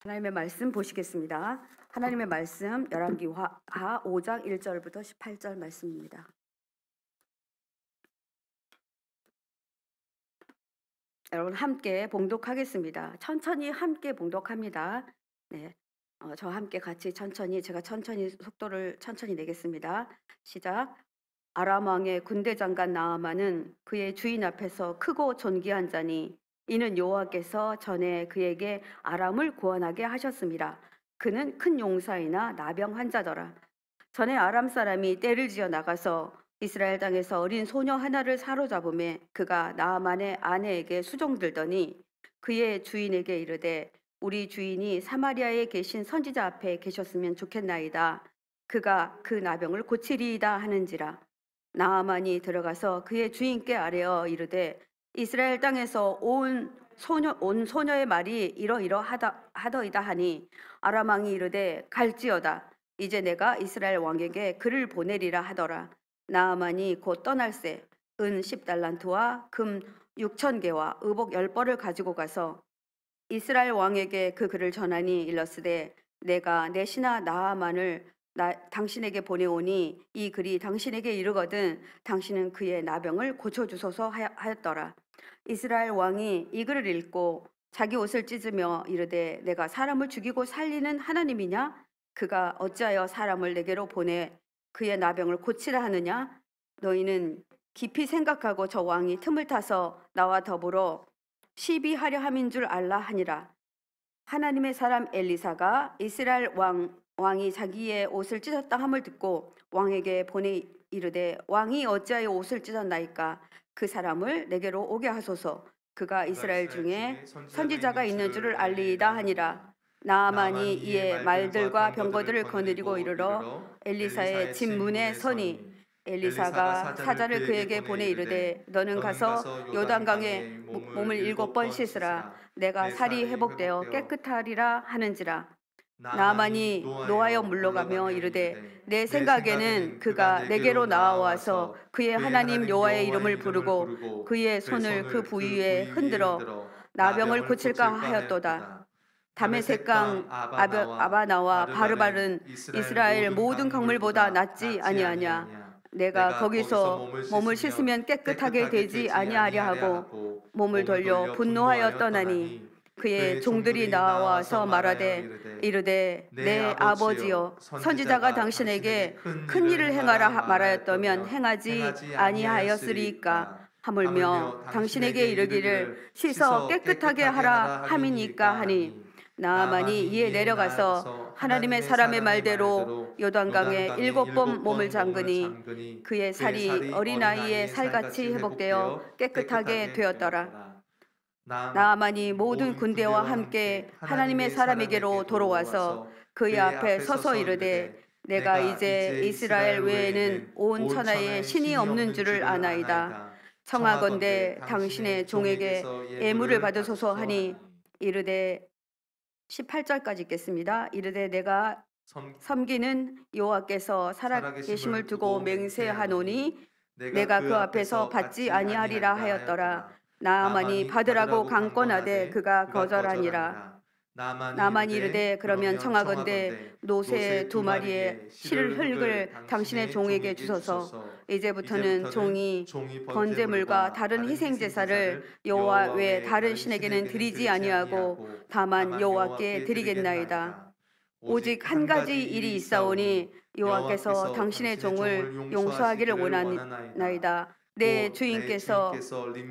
하나님의 말씀 보시겠습니다. 하나님의 말씀 열왕기하 5장 1절부터 18절 말씀입니다. 여러분 함께 봉독하겠습니다. 천천히 함께 봉독합니다. 네, 저와 함께 같이 천천히 제가 속도를 천천히 내겠습니다. 시작. 아람 왕의 군대 장관 나아만은 그의 주인 앞에서 크고 존귀한 자니 이는 여호와께서 전에 그에게 아람을 구원하게 하셨습니다. 그는 큰 용사이나 나병 환자더라. 전에 아람 사람이 떼를 지어 나가서 이스라엘 땅에서 어린 소녀 하나를 사로잡음에 그가 나아만의 아내에게 수종들더니 그의 주인에게 이르되 우리 주인이 사마리아에 계신 선지자 앞에 계셨으면 좋겠나이다. 그가 그 나병을 고치리이다 하는지라. 나아만이 들어가서 그의 주인께 아뢰어 이르되 이스라엘 땅에서 온 소녀의 말이 이러이러하더이다 하니 아람 왕이 이르되 갈지어다. 이제 내가 이스라엘 왕에게 그를 보내리라 하더라. 나아만이 곧 떠날새 은 10달란트와 금 6,000개와 의복 10벌을 가지고 가서 이스라엘 왕에게 그 글을 전하니 일렀으되 내가 내 신하 나아만을 당신에게 보내오니 이 글이 당신에게 이르거든 당신은 그의 나병을 고쳐주소서 하였더라. 이스라엘 왕이 이 글을 읽고 자기 옷을 찢으며 이르되 내가 사람을 죽이고 살리는 하나님이냐? 그가 어찌하여 사람을 내게로 보내 그의 나병을 고치라 하느냐? 너희는 깊이 생각하고 저 왕이 틈을 타서 나와 더불어 시비하려 함인 줄 알라 하니라. 하나님의 사람 엘리사가 이스라엘 왕이 자기의 옷을 찢었다 함을 듣고 왕에게 보내 이르되 왕이 어찌하여 옷을 찢었나이까? 그 사람을 내게로 오게 하소서. 그가 이스라엘 중에 선지자가 있는 줄을 알리이다 하니라. 나아만이 이에 말들과 병거들을 거느리고 이르러 엘리사의 집 문에 서니 엘리사가 사자를 그에게 보내 이르되 너는 가서 요단강에 몸을 7번 씻으라. 내가 살이 회복되어 깨끗하리라 하는지라. 나아만이 노하여 물러가며 이르되 내 생각에는 그가 내게로 나와서 그의 하나님 여호와의 이름을 부르고 그의 손을 그 부위에 흔들어 나병을 고칠까 하였도다. 다메섹강 아바나와 바르바른 이스라엘 모든 강물보다 낫지 아니하냐. 내가 거기서 몸을 씻으면 깨끗하게 되지 아니하려 하고 몸을 돌려 분노하여 떠나니 그의 종들이 나와서 말하되 이르되 내 아버지여 선지자가 당신에게 큰 일을 행하라 말하였다면 행하지 아니하였으리이까 하물며 당신에게 이르기를 씻어 깨끗하게 하라 함이니까 하니 나아만이 이에 내려가서 하나님의 사람의 말대로 요단강에 7번 몸을 잠그니 그의 살이 어린아이의 살같이 회복되어 깨끗하게 되었더라. 나아만이 모든 군대와 함께 하나님의 사람에게로 돌아와서 그의 앞에 서서 이르되 내가 이제 이스라엘 외에는 온 천하에 신이 없는 줄을 아나이다. 청하건대 당신의 종에게 예물을 받으소서 하니 이르되 18절까지 읽겠습니다. 이르되 내가 섬기는 여호와께서 살아계심을 두고 맹세하노니 내가 그 앞에서 받지 아니하리라 하였더라. 나아만이 받으라고 강권하되 그가 거절하니라. 나아만이 이르되 그러면 청하건대 노새 2마리의 실흙을 당신의 종에게 주소서. 이제부터는 종이 번제물과 다른 희생 제사를 여호와 외 다른 신에게는 드리지 아니하고 다만 여호와께 드리겠나이다. 오직 한 가지 일이 있사오니 여호와께서 당신의 종을 용서하기를 원하나이다. 내 주인께서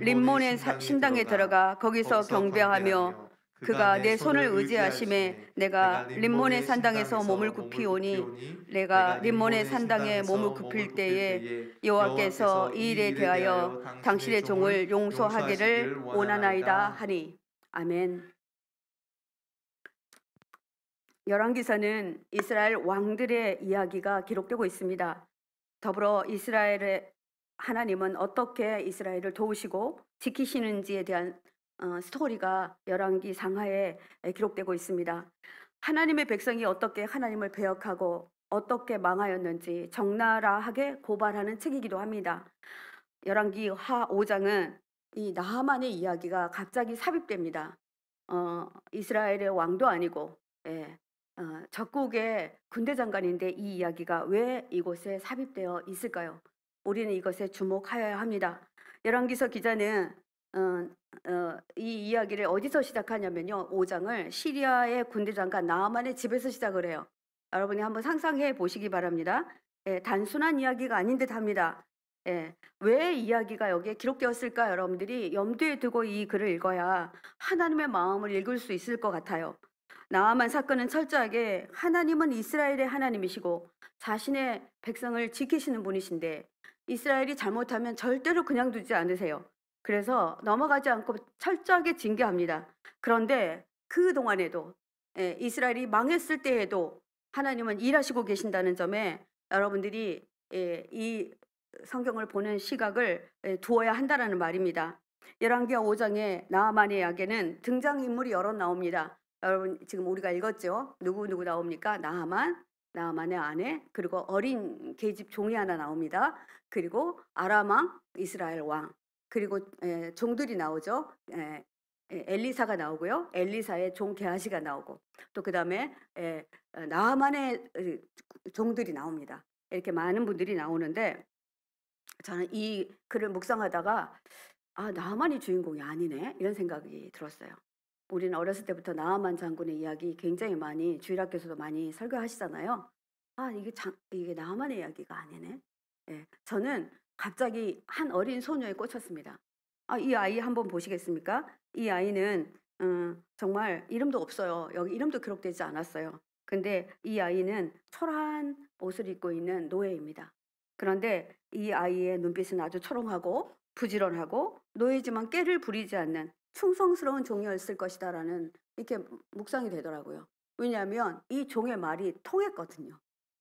림몬의 신당에 들어가 거기서 경배하며 그가 내 손을 의지하심에 내가 림몬의 산당에서 몸을 굽히오니 내가 림몬의 산당에 몸을 굽힐 때에 여호와께서 이 일에 대하여 당신의 종을 용서하기를 원하나이다 하니. 아멘. 열왕기서는 이스라엘 왕들의 이야기가 기록되고 있습니다. 더불어 이스라엘의 하나님은 어떻게 이스라엘을 도우시고 지키시는지에 대한 스토리가 열왕기 상하에 기록되고 있습니다. 하나님의 백성이 어떻게 하나님을 배역하고 어떻게 망하였는지 적나라하게 고발하는 책이기도 합니다. 열왕기 하 5장은 이 나하만의 이야기가 갑자기 삽입됩니다. 이스라엘의 왕도 아니고 예, 적국의 군대 장관인데 이 이야기가 왜 이곳에 삽입되어 있을까요? 우리는 이것에 주목하여야 합니다. 열왕기서 기자는 이 이야기를 어디서 시작하냐면요. 5장을 시리아의 군대 장관 나아만의 집에서 시작을 해요. 여러분이 한번 상상해 보시기 바랍니다. 예, 단순한 이야기가 아닌 듯합니다. 예, 왜 이야기가 여기에 기록되었을까? 여러분들이 염두에 두고 이 글을 읽어야 하나님의 마음을 읽을 수 있을 것 같아요. 나아만 사건은 철저하게 하나님은 이스라엘의 하나님이시고 자신의 백성을 지키시는 분이신데 이스라엘이 잘못하면 절대로 그냥 두지 않으세요. 그래서 넘어가지 않고 철저하게 징계합니다. 그런데 그 동안에도 이스라엘이 망했을 때에도 하나님은 일하시고 계신다는 점에 여러분들이 이 성경을 보는 시각을 두어야 한다라는 말입니다. 열왕기하 5장에 나아만의 이야기는 등장인물이 여러 나옵니다. 여러분 지금 우리가 읽었죠? 누구 나옵니까? 나아만, 나아만의 아내, 그리고 어린 계집 종이 하나 나옵니다. 그리고 아람 왕, 이스라엘 왕, 그리고 종들이 나오죠. 엘리사가 나오고요. 엘리사의 종 게하시가 나오고 또 그 다음에 나아만의 종들이 나옵니다. 이렇게 많은 분들이 나오는데 저는 이 글을 묵상하다가 나아만이 주인공이 아니네 이런 생각이 들었어요. 우리는 어렸을 때부터 나아만 장군의 이야기 굉장히 많이 주일학교에서도 많이 설교하시잖아요. 이게 나아만의 이야기가 아니네. 저는 갑자기 한 어린 소녀에 꽂혔습니다. 이 아이 한번 보시겠습니까? 이 아이는 정말 이름도 없어요. 여기 이름도 기록되지 않았어요. 근데 이 아이는 초라한 옷을 입고 있는 노예입니다. 그런데 이 아이의 눈빛은 아주 초롱하고 부지런하고 노예지만 깨를 부리지 않는 충성스러운 종이었을 것이다라는 이렇게 묵상이 되더라고요. 왜냐하면 이 종의 말이 통했거든요.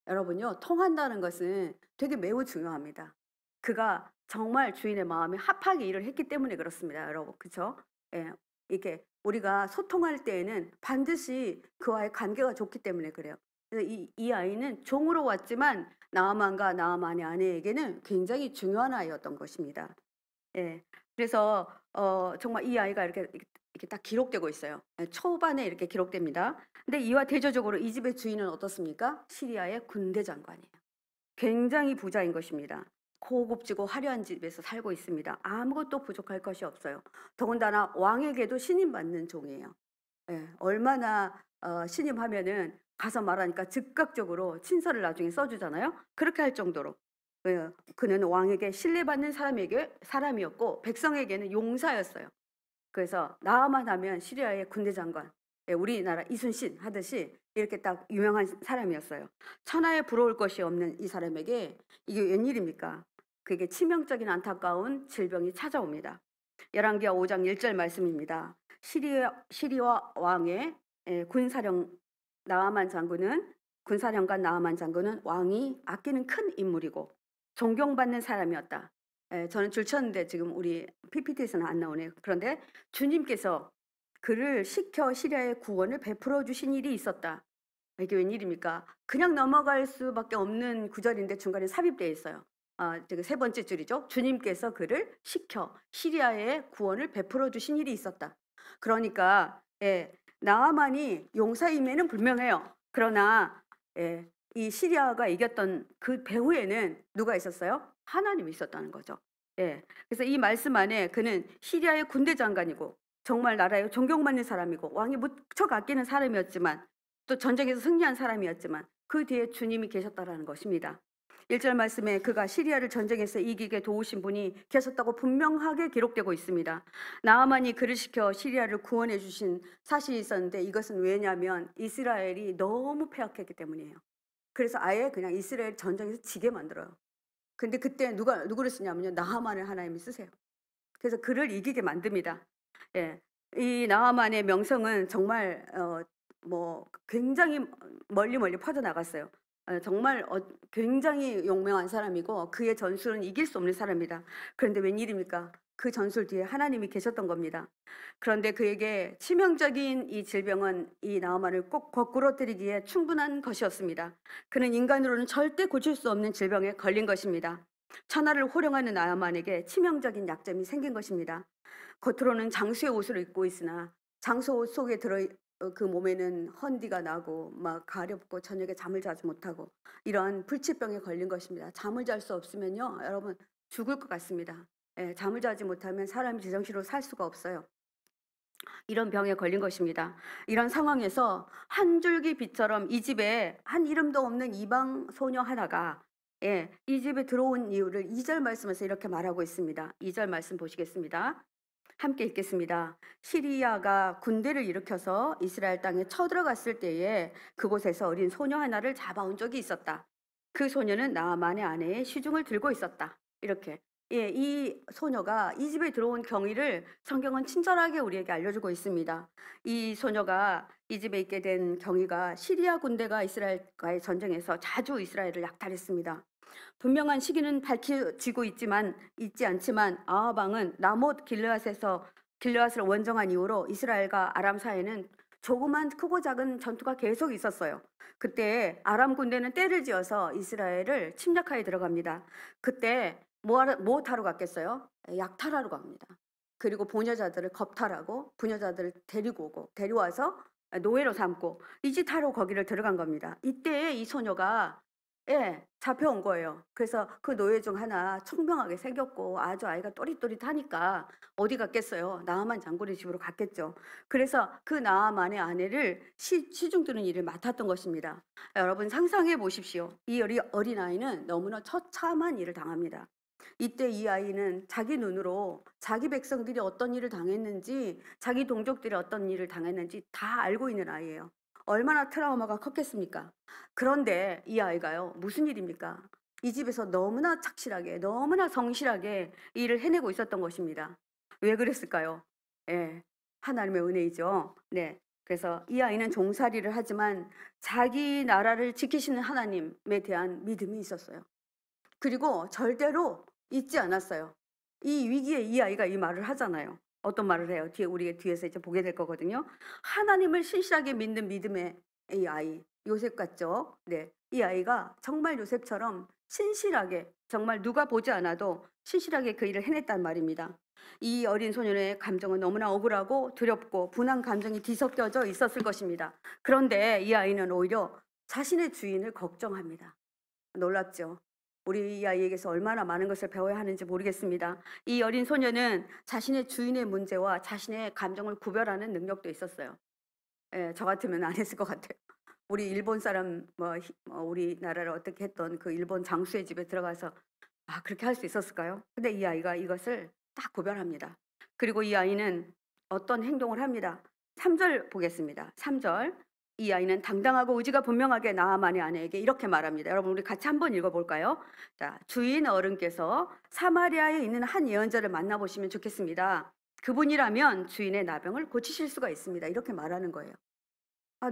여러분요, 통한다는 것은 되게 매우 중요합니다. 그가 정말 주인의 마음에 합하게 일을 했기 때문에 그렇습니다, 여러분. 그렇죠? 이렇게 우리가 소통할 때에는 반드시 그와의 관계가 좋기 때문에 그래요. 그래서 이 아이는 종으로 왔지만 나아만과 나아만의 아내에게는 굉장히 중요한 아이였던 것입니다. 그래서 정말 이 아이가 이렇게 딱 기록되고 있어요. 초반에 이렇게 기록됩니다. 근데 이와 대조적으로 이 집의 주인은 어떻습니까? 시리아의 군대 장관이에요. 굉장히 부자인 것입니다. 고급지고 화려한 집에서 살고 있습니다. 아무것도 부족할 것이 없어요. 더군다나 왕에게도 신임받는 종이에요. 얼마나 신임하면은 가서 말하니까 즉각적으로 친서를 나중에 써주잖아요. 그렇게 할 정도로 그는 왕에게 신뢰받는 사람이었고 백성에게는 용사였어요. 그래서 나아만 하면 시리아의 군대 장관, 우리나라 이순신 하듯이 이렇게 딱 유명한 사람이었어요. 천하에 부러울 것이 없는 이 사람에게 이게 웬일입니까? 그게 치명적인 안타까운 질병이 찾아옵니다. 열왕기하 5장 1절 말씀입니다. 시리아 왕의 군사령관 나아만 장군은 왕이 아끼는 큰 인물이고 존경받는 사람이었다. 저는 줄쳤는데 지금 우리 PPT에서는 안 나오네요. 그런데 주님께서 그를 시켜 시리아의 구원을 베풀어 주신 일이 있었다. 이게 웬일입니까? 그냥 넘어갈 수밖에 없는 구절인데 중간에 삽입되어 있어요. 세 번째 줄이죠. 주님께서 그를 시켜 시리아의 구원을 베풀어 주신 일이 있었다. 그러니까 나아만이 용사임에는 분명해요. 그러나 이 시리아가 이겼던 그 배후에는 누가 있었어요? 하나님이 있었다는 거죠. 그래서 이 말씀 안에 그는 시리아의 군대 장관이고 정말 나라에 존경받는 사람이고 왕이 무척 아끼는 사람이었지만 또 전쟁에서 승리한 사람이었지만 그 뒤에 주님이 계셨다라는 것입니다. 1절 말씀에 그가 시리아를 전쟁에서 이기게 도우신 분이 계셨다고 분명하게 기록되고 있습니다. 나아만이 그를 시켜 시리아를 구원해 주신 사실이 있었는데 이것은 왜냐하면 이스라엘이 너무 패역했기 때문이에요. 그래서 아예 그냥 이스라엘 전쟁에서 지게 만들어요. 근데 그때 누구를 쓰냐면요. 나아만을 하나님이 쓰세요. 그래서 그를 이기게 만듭니다. 이 나아만의 명성은 정말 굉장히 멀리 퍼져나갔어요. 정말 굉장히 용맹한 사람이고 그의 전술은 이길 수 없는 사람이다. 그런데 웬일입니까? 그 전술 뒤에 하나님이 계셨던 겁니다. 그런데 그에게 치명적인 이 질병은 이 나아만을 꼭 거꾸로 때리기에 충분한 것이었습니다. 그는 인간으로는 절대 고칠 수 없는 질병에 걸린 것입니다. 천하를 호령하는 나아만에게 치명적인 약점이 생긴 것입니다. 겉으로는 장수의 옷을 입고 있으나 장소 옷 속에 그 몸에는 헌디가 나고 막 가렵고 저녁에 잠을 자지 못하고 이런 불치병에 걸린 것입니다. 잠을 잘 수 없으면요, 여러분 죽을 것 같습니다. 예, 잠을 자지 못하면 사람이 제정신으로 살 수가 없어요. 이런 병에 걸린 것입니다. 이런 상황에서 한 줄기 빛처럼 이 집에 한 이름도 없는 이방 소녀 하나가, 예, 이 집에 들어온 이유를 2절 말씀에서 이렇게 말하고 있습니다. 2절 말씀 보시겠습니다. 함께 읽겠습니다. 시리아가 군대를 일으켜서 이스라엘 땅에 쳐들어갔을 때에 그곳에서 어린 소녀 하나를 잡아온 적이 있었다. 그 소녀는 나아만의 아내의 시중을 들고 있었다. 이렇게, 예, 이 소녀가 이 집에 들어온 경위를 성경은 친절하게 우리에게 알려주고 있습니다. 이 소녀가 이 집에 있게 된 경위가 시리아 군대가 이스라엘과의 전쟁에서 자주 이스라엘을 약탈했습니다. 분명한 시기는 밝혀지고 있지 않지만 아합 왕은 라못 길르앗을 원정한 이후로 이스라엘과 아람 사이에는 조그만 크고 작은 전투가 계속 있었어요. 그때 아람 군대는 떼를 지어서 이스라엘을 침략하에 들어갑니다. 그때 뭐 타러 갔겠어요? 약탈하러 갑니다. 그리고 보녀자들을 겁탈하고 부녀자들을 데려와서 노예로 삼고 이 짓 하러 거기를 들어간 겁니다. 이때 이 소녀가, 예, 잡혀온 거예요. 그래서 그 노예 중 하나 총명하게 생겼고 아주 아이가 또릿또릿하니까 어디 갔겠어요? 나아만 장군의 집으로 갔겠죠. 그래서 그 나아만의 아내를 시중 드는 일을 맡았던 것입니다. 여러분 상상해 보십시오. 이 어린아이는 너무나 처참한 일을 당합니다. 이때 이 아이는 자기 눈으로 자기 백성들이 어떤 일을 당했는지, 자기 동족들이 어떤 일을 당했는지 다 알고 있는 아이예요. 얼마나 트라우마가 컸겠습니까? 그런데 이 아이가요, 무슨 일입니까? 이 집에서 너무나 착실하게, 너무나 성실하게 일을 해내고 있었던 것입니다. 왜 그랬을까요? 예, 하나님의 은혜이죠. 네. 그래서 이 아이는 종살이를 하지만 자기 나라를 지키시는 하나님에 대한 믿음이 있었어요. 그리고 절대로 잊지 않았어요. 이 위기에 이 아이가 이 말을 하잖아요. 어떤 말을 해요? 우리가 뒤에서 이제 보게 될 거거든요. 하나님을 신실하게 믿는 믿음의 이 아이, 요셉 같죠? 네. 이 아이가 정말 요셉처럼 신실하게, 정말 누가 보지 않아도 신실하게 그 일을 해냈단 말입니다. 이 어린 소년의 감정은 너무나 억울하고 두렵고 분한 감정이 뒤섞여져 있었을 것입니다. 그런데 이 아이는 오히려 자신의 주인을 걱정합니다. 놀랍죠? 우리 이 아이에게서 얼마나 많은 것을 배워야 하는지 모르겠습니다. 이 어린 소녀는 자신의 주인의 문제와 자신의 감정을 구별하는 능력도 있었어요. 예, 저 같으면 안 했을 것 같아요. 우리 일본 사람, 우리나라를 어떻게 했던 그 일본 장수의 집에 들어가서 그렇게 할 수 있었을까요? 근데 이 아이가 이것을 딱 구별합니다. 그리고 이 아이는 어떤 행동을 합니다. 3절 보겠습니다. 3절. 이 아이는 당당하고 의지가 분명하게 나아만의 아내에게 이렇게 말합니다. 여러분 우리 같이 한번 읽어볼까요? 자, 주인 어른께서 사마리아에 있는 한 예언자를 만나보시면 좋겠습니다. 그분이라면 주인의 나병을 고치실 수가 있습니다. 이렇게 말하는 거예요.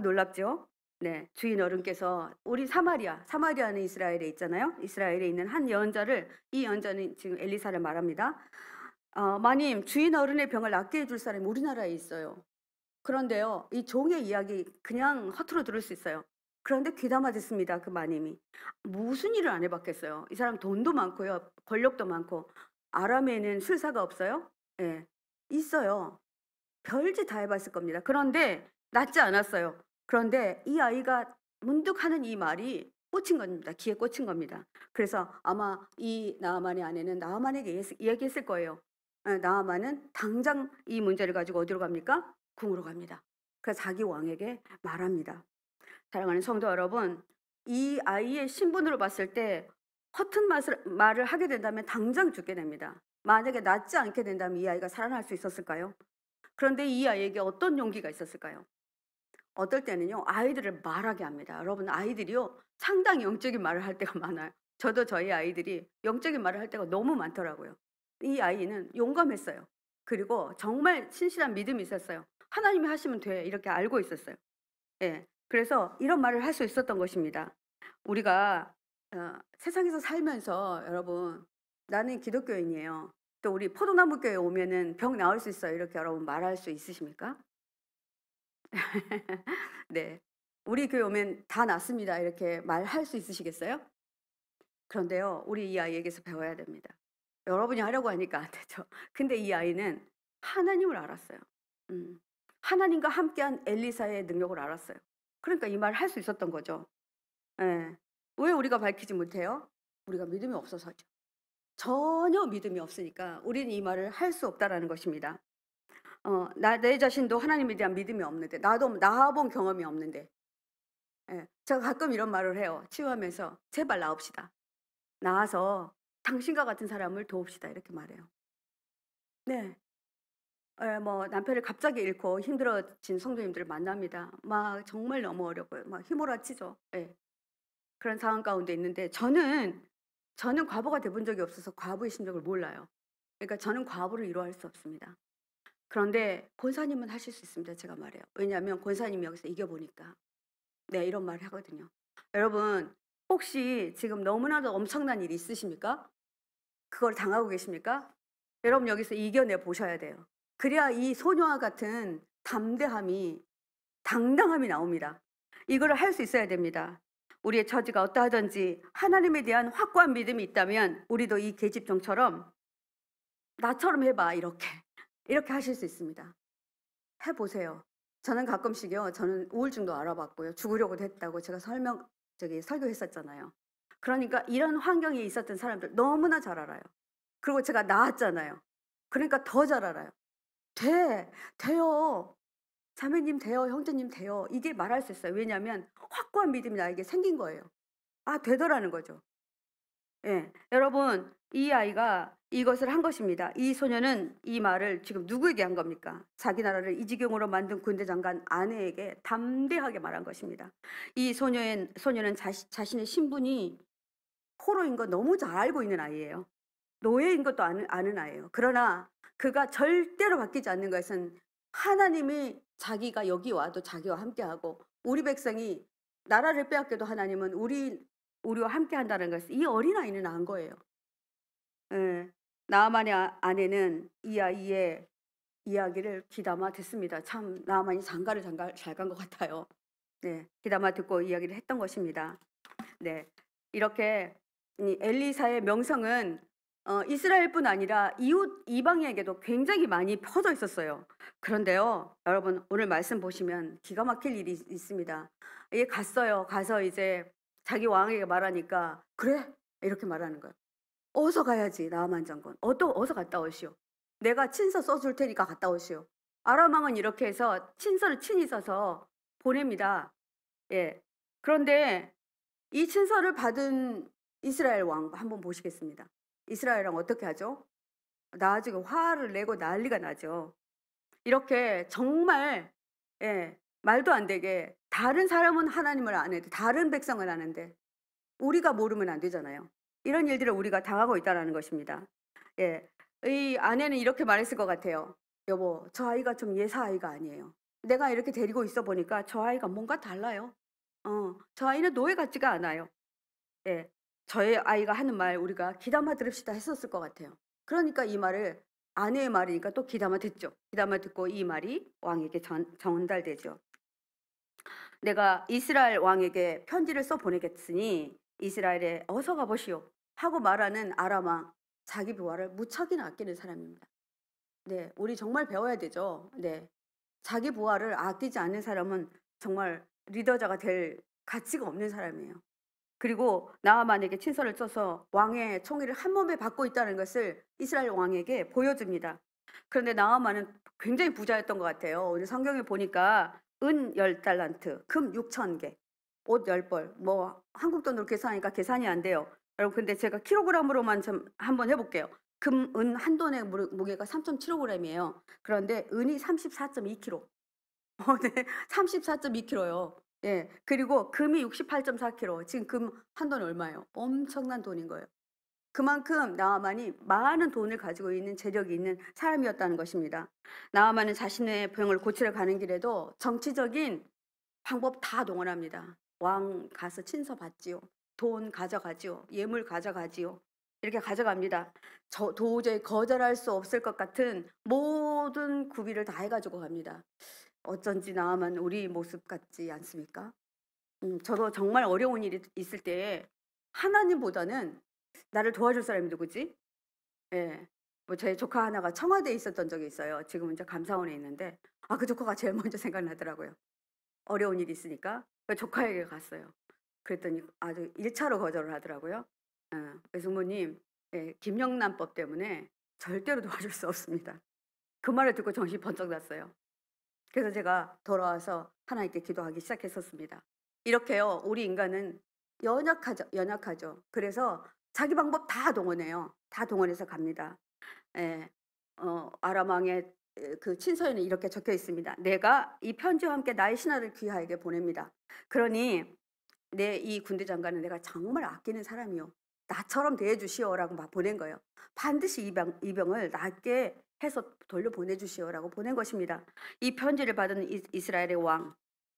놀랍죠? 네, 주인 어른께서 우리 사마리아는 이스라엘에 있잖아요. 이스라엘에 있는 한 예언자를, 이 예언자는 지금 엘리사를 말합니다. 마님, 주인 어른의 병을 낫게 해줄 사람이 우리나라에 있어요. 그런데요, 이 종의 이야기 그냥 허투루 들을 수 있어요. 그런데 귀담아 듣습니다, 그 마님이. 무슨 일을 안 해봤겠어요. 이 사람 돈도 많고요, 권력도 많고. 아람에는 술사가 없어요? 예, 있어요. 별짓 다 해봤을 겁니다. 그런데 낫지 않았어요. 그런데 이 아이가 문득 하는 이 말이 꽂힌 겁니다. 귀에 꽂힌 겁니다. 그래서 아마 이 나아만의 아내는 나아만에게 얘기했을 거예요. 나아만은 당장 이 문제를 가지고 어디로 갑니까? 궁으로 갑니다. 그래서 자기 왕에게 말합니다. 사랑하는 성도 여러분, 이 아이의 신분으로 봤을 때 허튼 말을 하게 된다면 당장 죽게 됩니다. 만약에 낫지 않게 된다면 이 아이가 살아날 수 있었을까요? 그런데 이 아이에게 어떤 용기가 있었을까요? 어떨 때는요, 아이들을 말하게 합니다. 여러분, 아이들이요, 상당히 영적인 말을 할 때가 많아요. 저도 저희 아이들이 영적인 말을 할 때가 너무 많더라고요. 이 아이는 용감했어요. 그리고 정말 신실한 믿음이 있었어요. 하나님이 하시면 돼. 이렇게 알고 있었어요. 예. 그래서 이런 말을 할 수 있었던 것입니다. 우리가 세상에서 살면서 여러분, 나는 기독교인이에요. 또 우리 포도나무 교회 오면은 병 나을 수 있어요. 이렇게 여러분 말할 수 있으십니까? 네. 우리 교회 오면 다 낫습니다. 이렇게 말할 수 있으시겠어요? 그런데요, 우리 이 아이에게서 배워야 됩니다. 여러분이 하려고 하니까 안 되죠. 근데 이 아이는 하나님을 알았어요. 음. 하나님과 함께한 엘리사의 능력을 알았어요. 그러니까 이 말을 할 수 있었던 거죠. 예. 왜 우리가 밝히지 못해요? 우리가 믿음이 없어서죠. 전혀 믿음이 없으니까 우리는 이 말을 할 수 없다라는 것입니다. 내 자신도 하나님에 대한 믿음이 없는데, 나도 나아본 경험이 없는데, 예. 제가 가끔 이런 말을 해요. 치유하면서 제발 나읍시다. 나아서 당신과 같은 사람을 도웁시다. 이렇게 말해요. 네. 예, 뭐 남편을 갑자기 잃고 힘들어진 성도님들을 만납니다. 막 정말 너무 어렵고요. 막 휘몰아치죠. 예. 그런 상황 가운데 있는데 저는 과부가 돼본 적이 없어서 과부의 심정을 몰라요. 그러니까 저는 과부를 위로할 수 없습니다. 그런데 권사님은 하실 수 있습니다. 제가 말해요. 왜냐하면 권사님이 여기서 이겨보니까. 네, 이런 말을 하거든요. 여러분, 혹시 지금 너무나도 엄청난 일이 있으십니까? 그걸 당하고 계십니까? 여러분 여기서 이겨내 보셔야 돼요. 그래야 이 소녀와 같은 담대함이, 당당함이 나옵니다. 이거를 할 수 있어야 됩니다. 우리의 처지가 어떠하든지 하나님에 대한 확고한 믿음이 있다면 우리도 이 계집종처럼 나처럼 해봐, 이렇게 하실 수 있습니다. 해보세요. 저는 가끔씩요, 저는 우울증도 알아봤고요, 죽으려고도 했다고 제가 설교했었잖아요. 그러니까 이런 환경에 있었던 사람들 너무나 잘 알아요. 그리고 제가 나았잖아요. 그러니까 더 잘 알아요. 돼요. 자매님 돼요. 형제님 돼요. 이게 말할 수 있어요. 왜냐하면 확고한 믿음이 나에게 생긴 거예요. 아, 되더라는 거죠. 예. 여러분, 이 아이가 이것을 한 것입니다. 이 소녀는 이 말을 지금 누구에게 한 겁니까? 자기 나라를 이 지경으로 만든 군대 장관 아내에게 담대하게 말한 것입니다. 이 소녀는 자신의 신분이 포로인 거 너무 잘 알고 있는 아이예요. 노예인 것도 아는 아이예요. 그러나 그가 절대로 바뀌지 않는 것은 하나님이 자기가 여기 와도 자기와 함께하고, 우리 백성이 나라를 빼앗겨도 하나님은 우리와 함께한다는 것을 이 어린아이는 안 거예요. 예. 나아만의 아내는 이 아이의 이야기를 귀담아 듣습니다. 참 나아만이 장가를 잘 간 것 같아요. 네. 귀담아 듣고 이야기를 했던 것입니다. 네. 이렇게 이 엘리사의 명성은 이스라엘뿐 아니라 이웃 이방인에게도 굉장히 많이 퍼져 있었어요. 그런데요, 여러분 오늘 말씀 보시면 기가 막힐 일이 있습니다. 얘 갔어요. 가서 이제 자기 왕에게 말하니까 그래? 이렇게 말하는 거예요. 어서 가야지. 나아만 장군. 어서 갔다 오시오. 내가 친서 써줄 테니까 갔다 오시오. 아람 왕은 이렇게 해서 친서를 친히 써서 보냅니다. 예. 그런데 이 친서를 받은 이스라엘 왕 한번 보시겠습니다. 이스라엘 왕 어떻게 하죠? 나중에 화를 내고 난리가 나죠. 이렇게 정말, 예, 말도 안 되게 다른 사람은 하나님을 아는데 다른 백성은 아는데 우리가 모르면 안 되잖아요. 이런 일들을 우리가 당하고 있다는 것입니다. 예, 이 아내는 이렇게 말했을 것 같아요. 여보, 저 아이가 좀 예사 아이가 아니에요. 내가 이렇게 데리고 있어 보니까 저 아이가 뭔가 달라요. 저 아이는 노예 같지가 않아요. 예. 저의 아이가 하는 말 우리가 귀담아 들읍시다 했었을 것 같아요. 그러니까 이 말을, 아내의 말이니까 또 귀담아 듣죠. 귀담아 듣고 이 말이 왕에게 전달되죠. 내가 이스라엘 왕에게 편지를 써 보내겠으니 이스라엘에 어서 가보시오 하고 말하는 아람 왕, 자기 부하를 무척이나 아끼는 사람입니다. 네, 우리 정말 배워야 되죠. 네, 자기 부하를 아끼지 않는 사람은 정말 리더자가 될 가치가 없는 사람이에요. 그리고 나아만에게 친서를 써서 왕의 총애를 한 몸에 받고 있다는 것을 이스라엘 왕에게 보여줍니다. 그런데 나아만은 굉장히 부자였던 것 같아요. 오늘 성경에 보니까 은 10달란트, 금 6,000개, 옷 10벌, 뭐 한국 돈으로 계산하니까 계산이 안 돼요. 여러분, 근데 제가 킬로그램으로만 좀 한번 해볼게요. 금, 은 한 돈의 무게가 3.75g이에요. 그런데 은이 34.2kg. 네, 34.2kg요. 예. 그리고 금이 68.4kg. 지금 금 한 돈이 얼마예요? 엄청난 돈인 거예요. 그만큼 나아만이 많은 돈을 가지고 있는 재력이 있는 사람이었다는 것입니다. 나아만은 자신의 병을 고치러 가는 길에도 정치적인 방법 다 동원합니다. 왕 가서 친서 받지요. 돈 가져가지요. 예물 가져가지요. 이렇게 가져갑니다. 도저히 거절할 수 없을 것 같은 모든 구비를 다 해가지고 갑니다. 어쩐지 나아만 우리 모습 같지 않습니까? 저도 정말 어려운 일이 있을 때 하나님보다는 나를 도와줄 사람이 누구지? 예. 뭐 제 조카 하나가 청와대에 있었던 적이 있어요. 지금은 이제 감사원에 있는데 그 조카가 제일 먼저 생각나더라고요. 어려운 일이 있으니까. 조카에게 갔어요. 그랬더니 아주 1 차로 거절을 하더라고요. "외숙모님, 예, 김영란법 때문에 절대로 도와줄 수 없습니다." 그 말을 듣고 정신이 번쩍 났어요. 그래서 제가 돌아와서 하나님께 기도하기 시작했었습니다. 이렇게요, 우리 인간은 연약하죠. 그래서 자기 방법 다 동원해요. 다 동원해서 갑니다. 예. 아람 왕의 그 친서에는 이렇게 적혀 있습니다. "내가 이 편지와 함께 나의 신하를 귀하에게 보냅니다. 그러니 내 이 군대 장관은 내가 정말 아끼는 사람이요. 나처럼 대해 주시오라고 막 보낸 거예요. 반드시 이 병을 낫게 해서 돌려보내 주시오라고 보낸 것입니다. 이 편지를 받은 이스라엘의 왕,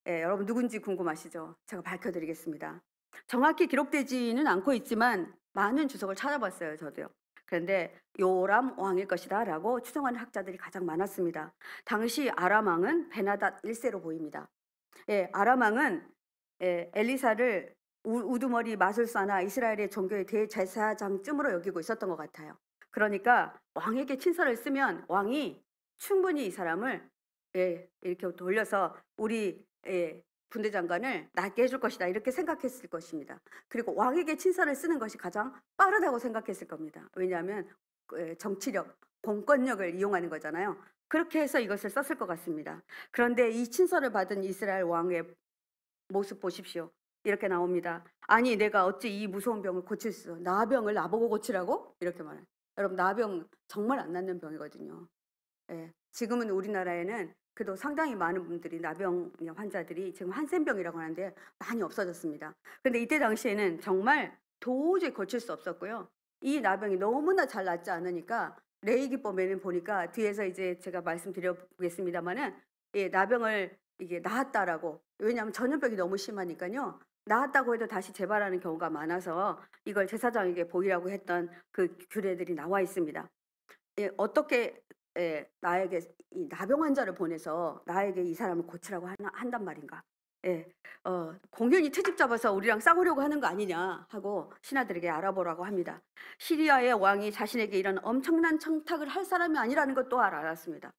예, 여러분 누군지 궁금하시죠? 제가 밝혀 드리겠습니다. 정확히 기록되지는 않고 있지만 많은 주석을 찾아봤어요, 저도요. 그런데 요람 왕일 것이다라고 추정하는 학자들이 가장 많았습니다. 당시 아람 왕은 베나닷 1세로 보입니다. 예, 아람 왕은, 예, 엘리사를 우두머리 마술사나 이스라엘의 종교의 대제사장쯤으로 여기고 있었던 것 같아요. 그러니까 왕에게 친서를 쓰면 왕이 충분히 이 사람을, 예, 이렇게 돌려서 우리, 예, 군대 장관을 낫게 해줄 것이다 이렇게 생각했을 것입니다. 그리고 왕에게 친서를 쓰는 것이 가장 빠르다고 생각했을 겁니다. 왜냐하면 정치력, 공권력을 이용하는 거잖아요. 그렇게 해서 이것을 썼을 것 같습니다. 그런데 이 친서를 받은 이스라엘 왕의 모습 보십시오. 이렇게 나옵니다. "아니 내가 어찌 이 무서운 병을 고칠 수 나병을 나보고 고치라고?" 이렇게 말해요. 여러분, 나병 정말 안 낫는 병이거든요. 예. 지금은 우리나라에는 그래도 상당히 많은 분들이 나병 환자들이 지금 한센병이라고 하는데 많이 없어졌습니다. 근데 이때 당시에는 정말 도저히 고칠 수 없었고요. 이 나병이 너무나 잘 낫지 않으니까 레이기법에는 보니까 뒤에서 이제 제가 말씀드려 보겠습니다마는, 예, 나병을 이게 "나았다."라고, 왜냐하면 전염병이 너무 심하니까요. 나았다고 해도 다시 재발하는 경우가 많아서 이걸 제사장에게 보이라고 했던 그 규례들이 나와 있습니다. 예, 어떻게, 예, 나에게 이 나병 환자를 보내서 나에게 이 사람을 고치라고 한단 말인가. 예. 공연히 트집 잡아서 우리랑 싸우려고 하는 거 아니냐 하고 신하들에게 알아보라고 합니다. 시리아의 왕이 자신에게 이런 엄청난 청탁을 할 사람이 아니라는 것 또한 알았습니다.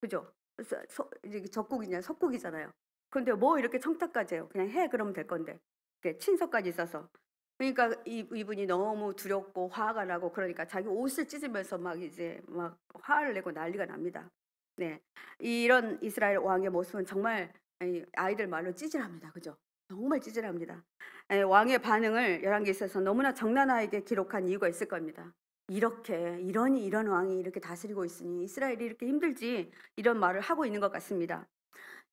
그죠? 그래서 이게 적국이냐 석국이잖아요. 근데 뭐 이렇게 청탁까지 해요. "그냥 해." 그러면 될 건데. 이렇게 친서까지 써서. 그러니까 이분이 너무 두렵고 화가 나고 그러니까 자기 옷을 찢으면서 막 이제 막 화를 내고 난리가 납니다. 네. 이런 이스라엘 왕의 모습은 정말, 아이들 말로 찌질합니다. 그죠? 정말 찌질합니다. 예, 왕의 반응을 열왕기서에서 너무나 적나라하게 기록한 이유가 있을 겁니다. 이렇게 이러니 이런 왕이 이렇게 다스리고 있으니 이스라엘이 이렇게 힘들지, 이런 말을 하고 있는 것 같습니다.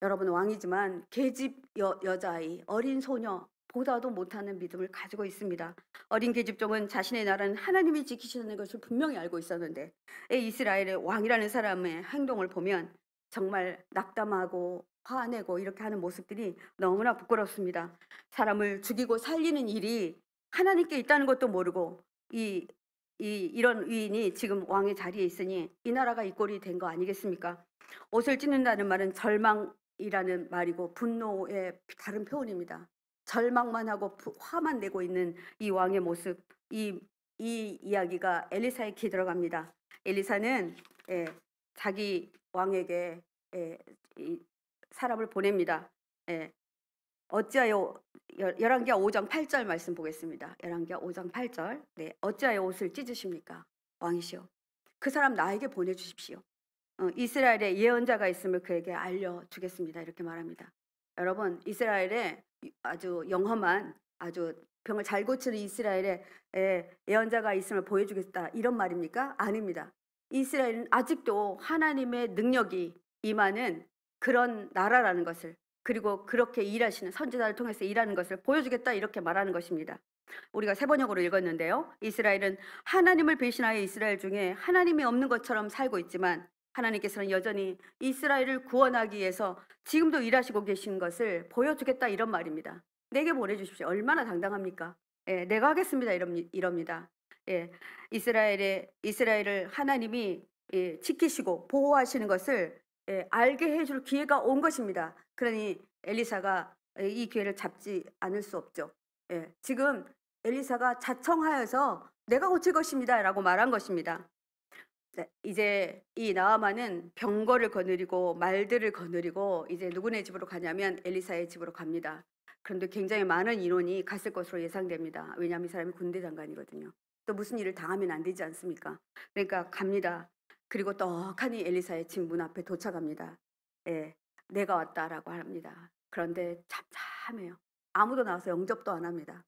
여러분, 왕이지만 계집 여자아이, 어린 소녀 보다도 못하는 믿음을 가지고 있습니다. 어린 계집종은 자신의 나라는 하나님이 지키시는 것을 분명히 알고 있었는데, 이스라엘의 왕이라는 사람의 행동을 보면 정말 낙담하고 화내고 이렇게 하는 모습들이 너무나 부끄럽습니다. 사람을 죽이고 살리는 일이 하나님께 있다는 것도 모르고 이런 위인이 지금 왕의 자리에 있으니 이 나라가 이 꼴이 된 거 아니겠습니까? 옷을 찢는다는 말은 절망이라는 말이고 분노의 다른 표현입니다. 절망만 하고 화만 내고 있는 이 왕의 모습, 이 이야기가 엘리사의 귀에 들어갑니다. 엘리사는, 예, 자기 왕에게, 예, 이 사람을 보냅니다. 예, 어찌하여, 열왕기하 5장 8절 말씀 보겠습니다. 열왕기하 5장 8절. 네, "어찌하여 옷을 찢으십니까? 왕이시여, 그 사람 나에게 보내주십시오. 이스라엘에 예언자가 있음을 그에게 알려주겠습니다." 이렇게 말합니다. 여러분, 이스라엘에 아주 영험한, 아주 병을 잘 고치는 이스라엘에, 예언자가 있음을 보여주겠다 이런 말입니까? 아닙니다. 이스라엘은 아직도 하나님의 능력이 임하는 그런 나라라는 것을, 그리고 그렇게 일하시는 선지자를 통해서 일하는 것을 보여주겠다 이렇게 말하는 것입니다. 우리가 세 번역으로 읽었는데요. 이스라엘은 하나님을 배신하여 이스라엘 중에 하나님이 없는 것처럼 살고 있지만 하나님께서는 여전히 이스라엘을 구원하기 위해서 지금도 일하시고 계신 것을 보여주겠다 이런 말입니다. "내게 보내주십시오." 얼마나 당당합니까? 예, "내가 하겠습니다." 이럽니다. 예, 이스라엘을 하나님이, 예, 지키시고 보호하시는 것을, 예, 알게 해줄 기회가 온 것입니다. 그러니 엘리사가, 이 기회를 잡지 않을 수 없죠. 예, 지금 엘리사가 자청하여서 "내가 고칠 것입니다." 라고 말한 것입니다. 자, 이제 이 나아만은 병거를 거느리고 말들을 거느리고 이제 누구네 집으로 가냐면 엘리사의 집으로 갑니다. 그런데 굉장히 많은 인원이 갔을 것으로 예상됩니다. 왜냐하면 이 사람이 군대 장관이거든요. 또 무슨 일을 당하면 안 되지 않습니까? 그러니까 갑니다. 그리고 떡하니 엘리사의 집 문 앞에 도착합니다. 예, 내가 왔다라고 합니다. 그런데 참참해요. 아무도 나와서 영접도 안 합니다.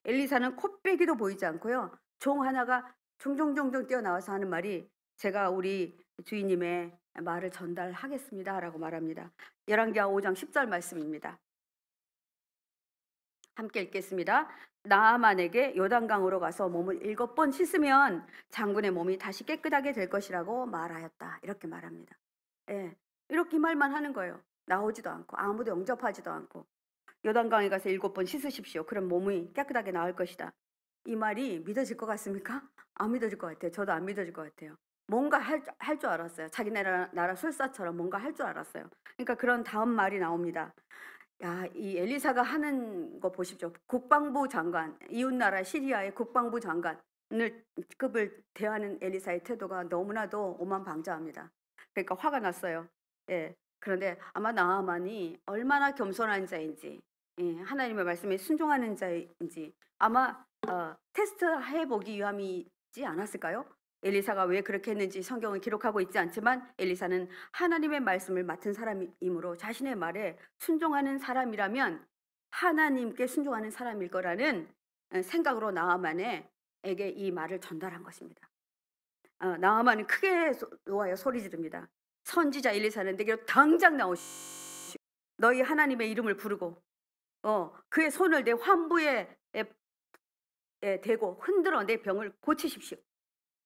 엘리사는 코빼기도 보이지 않고요. 종 하나가 종종종종 뛰어나와서 하는 말이 제가 우리 주인님의 말을 전달하겠습니다라고 말합니다. 열왕기하 5장 10절 말씀입니다. 함께 읽겠습니다. 나아만에게 요단강으로 가서 몸을 7번 씻으면 장군의 몸이 다시 깨끗하게 될 것이라고 말하였다. 이렇게 말합니다. 예, 이렇게 말만 하는 거예요. 나오지도 않고 아무도 영접하지도 않고 요단강에 가서 7번 씻으십시오. 그럼 몸이 깨끗하게 나을 것이다. 이 말이 믿어질 것 같습니까? 안 믿어질 것 같아요. 저도 안 믿어질 것 같아요. 뭔가 할 줄 알았어요. 자기 나라 술사처럼 뭔가 할 줄 알았어요. 그러니까 그런 다음 말이 나옵니다. 야, 이 엘리사가 하는 거 보십시오. 국방부 장관, 이웃나라 시리아의 국방부 장관을 급을 대하는 엘리사의 태도가 너무나도 오만방자합니다. 그러니까 화가 났어요. 예. 그런데 아마 나아만이 얼마나 겸손한 자인지, 예, 하나님의 말씀에 순종하는 자인지 아마 테스트해 보기 위함이지 않았을까요? 엘리사가 왜 그렇게 했는지 성경은 기록하고 있지 않지만 엘리사는 하나님의 말씀을 맡은 사람이므로 자신의 말에 순종하는 사람이라면 하나님께 순종하는 사람일 거라는 생각으로 나아만에게 이 말을 전달한 것입니다. 나아만은 크게 놓아요. 소리 지릅니다. 선지자 엘리사는 내게로 당장 나오시오. 너희 하나님의 이름을 부르고 그의 손을 내 환부에 대고 흔들어 내 병을 고치십시오.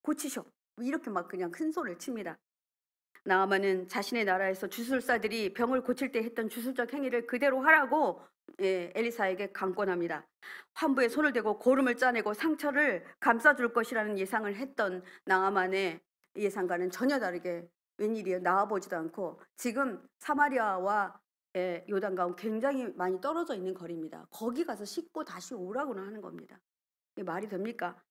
고치셔. 이렇게 막 그냥 큰 소리를 칩니다. 나아만은 자신의 나라에서 주술사들이 병을 고칠 때 했던 주술적 행위를 그대로 하라고 엘리사에게 강권합니다. 환부에 손을 대고 고름을 짜내고 상처를 감싸줄 것이라는 예상을 했던 나아만의 예상과는 전혀 다르게 웬일이에요. 나와보지도 않고 지금 사마리아와 요단강 굉장히 많이 떨어져 있는 거리입니다. 거기 가서 씻고 다시 오라고는 하는 겁니다. 이게 말이 됩니까?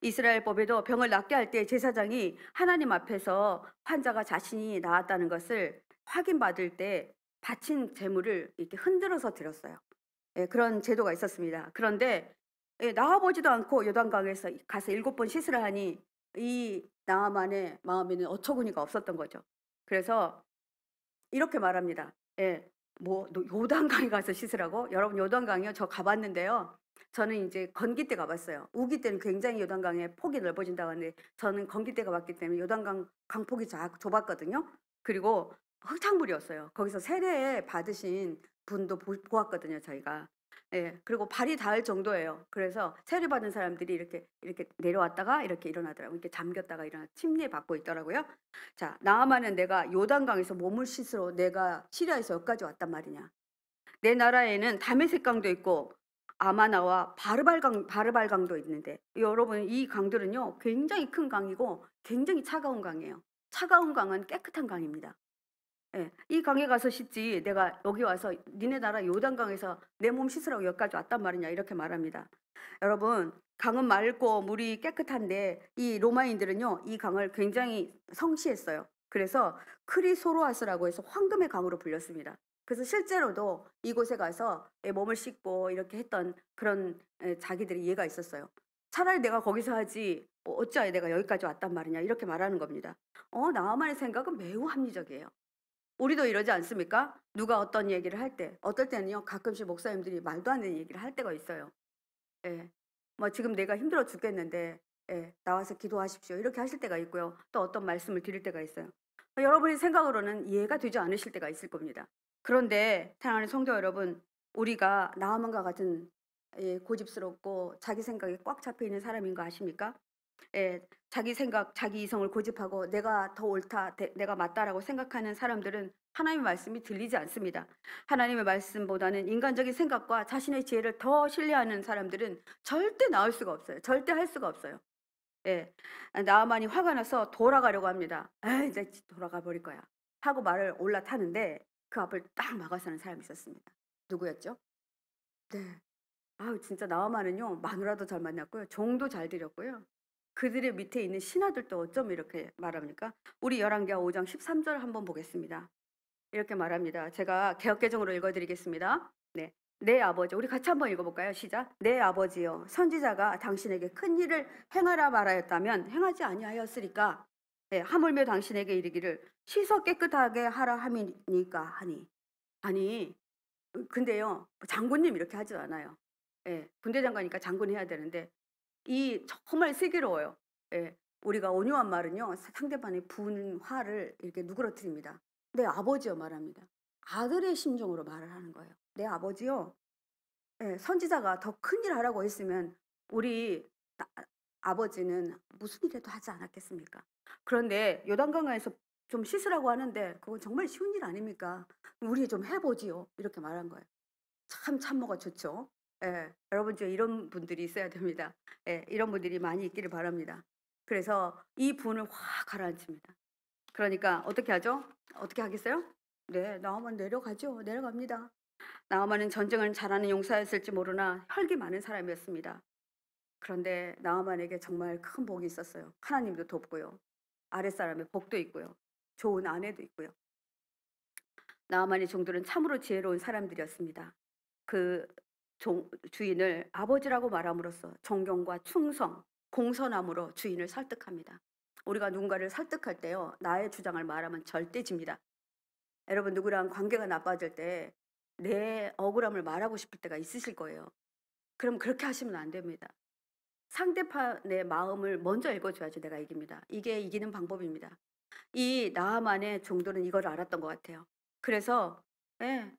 이스라엘 법에도 병을 낫게 할 때 제사장이 하나님 앞에서 환자가 자신이 나았다는 것을 확인받을 때 바친 제물을 이렇게 흔들어서 드렸어요. 예, 그런 제도가 있었습니다. 그런데 나와보지도 않고 요단강에서 가서 7번 씻으라 하니 이 나아만의 마음에는 어처구니가 없었던 거죠. 그래서 이렇게 말합니다. 예. 뭐 요단강에 가서 씻으라고? 여러분 요단강이요? 저 가봤는데요. 저는 이제 건기 때 가봤어요. 우기 때는 굉장히 요단강의 폭이 넓어진다고 하는데 저는 건기 때 가봤기 때문에 요단강 강폭이 좁았거든요. 그리고 흙탕물이었어요. 거기서 세례 받으신 분도 보았거든요, 저희가. 예. 그리고 발이 닿을 정도예요. 그래서 세례 받은 사람들이 이렇게 내려왔다가 이렇게 일어나더라고요. 이렇게 잠겼다가 침례 받고 있더라고요. 자, 나아만은 내가 요단강에서 몸을 씻으러 내가 시리아에서 여기까지 왔단 말이냐. 내 나라에는 다메섹 강도 있고 아마나와 바르발강도 있는데 여러분 이 강들은요 굉장히 큰 강이고 굉장히 차가운 강이에요. 차가운 강은 깨끗한 강입니다. 예. 이 강에 가서 씻지 내가 여기 와서 니네 나라 요단강에서 내 몸 씻으라고 여기까지 왔단 말이냐 이렇게 말합니다. 여러분 강은 맑고 물이 깨끗한데 이 로마인들은요 이 강을 굉장히 성시했어요. 그래서 크리소로아스라고 해서 황금의 강으로 불렸습니다. 그래서 실제로도 이곳에 가서 몸을 씻고 이렇게 했던 그런 자기들의 예가 있었어요. 차라리 내가 거기서 하지 어찌하여 내가 여기까지 왔단 말이냐 이렇게 말하는 겁니다. 나만의 생각은 매우 합리적이에요. 우리도 이러지 않습니까? 누가 어떤 얘기를 할 때, 어떨 때는요, 가끔씩 목사님들이 말도 안 되는 얘기를 할 때가 있어요. 예. 뭐 지금 내가 힘들어 죽겠는데, 나와서 기도하십시오. 이렇게 하실 때가 있고요. 또 어떤 말씀을 드릴 때가 있어요. 여러분의 생각으로는 이해가 되지 않으실 때가 있을 겁니다. 그런데 사랑하는 성도 여러분, 우리가 나아만과 같은 고집스럽고 자기 생각에 꽉 잡혀 있는 사람인 거 아십니까? 자기 생각, 자기 이성을 고집하고 내가 더 옳다, 내가 맞다라고 생각하는 사람들은 하나님의 말씀이 들리지 않습니다. 하나님의 말씀보다는 인간적인 생각과 자신의 지혜를 더 신뢰하는 사람들은 절대 나올 수가 없어요. 절대 할 수가 없어요. 예. 나아만이 화가 나서 돌아가려고 합니다. 에이, 이제 돌아가 버릴 거야. 하고 말을 올라타는데 그 앞을 딱 막아서는 사람이 있었습니다. 누구였죠? 네. 아우, 진짜 나아만은요, 마누라도 잘 만났고요. 종도 잘 들였고요. 그들의 밑에 있는 신하들도 어쩜 이렇게 말합니까? 우리 열왕기하 5장 13절 한번 보겠습니다. 이렇게 말합니다. 제가 개역개정으로 읽어드리겠습니다. 네. 내 아버지, 우리 같이 한번 읽어볼까요? 시작. 내 아버지여, 선지자가 당신에게 큰 일을 행하라 말하였다면 행하지 아니하였으리까? 네, 하물며 당신에게 이르기를 씻어 깨끗하게 하라 함이니까 하니. 아니, 근데요, 장군님 이렇게 하지 않아요. 예, 군대 장관이니까 장군 해야 되는데 이 정말 슬기로워요. 예, 우리가 온유한 말은요, 상대방의 분화를 이렇게 누그러뜨립니다. 내 아버지여 말합니다. 아들의 심정으로 말을 하는 거예요. 내 아버지요. 예, 선지자가 더 큰 일 하라고 했으면 우리 아버지는 무슨 일이라도 하지 않았겠습니까? 그런데 요단강가에서 좀 씻으라고 하는데 그건 정말 쉬운 일 아닙니까? 우리 좀 해보지요. 이렇게 말한 거예요. 참 참모가 좋죠. 예, 여러분 중에 이런 분들이 있어야 됩니다. 예, 이런 분들이 많이 있기를 바랍니다. 그래서 이 분을 확 가라앉힙니다. 그러니까 어떻게 하죠? 어떻게 하겠어요? 네, 나아만 내려가죠. 내려갑니다. 나아만은 전쟁을 잘하는 용사였을지 모르나 혈기 많은 사람이었습니다. 그런데 나아만에게 정말 큰 복이 있었어요. 하나님도 돕고요. 아랫사람의 복도 있고요. 좋은 아내도 있고요. 나아만의 종들은 참으로 지혜로운 사람들이었습니다. 그 주인을 아버지라고 말함으로써 존경과 충성, 공손함으로 주인을 설득합니다. 우리가 누군가를 설득할 때요, 나의 주장을 말하면 절대 집니다. 여러분, 누구랑 관계가 나빠질 때 내 억울함을 말하고 싶을 때가 있으실 거예요. 그럼 그렇게 하시면 안 됩니다. 상대편의 마음을 먼저 읽어줘야지 내가 이깁니다. 이게 이기는 방법입니다. 이 나아만의 종들은 이걸 알았던 것 같아요. 그래서 예,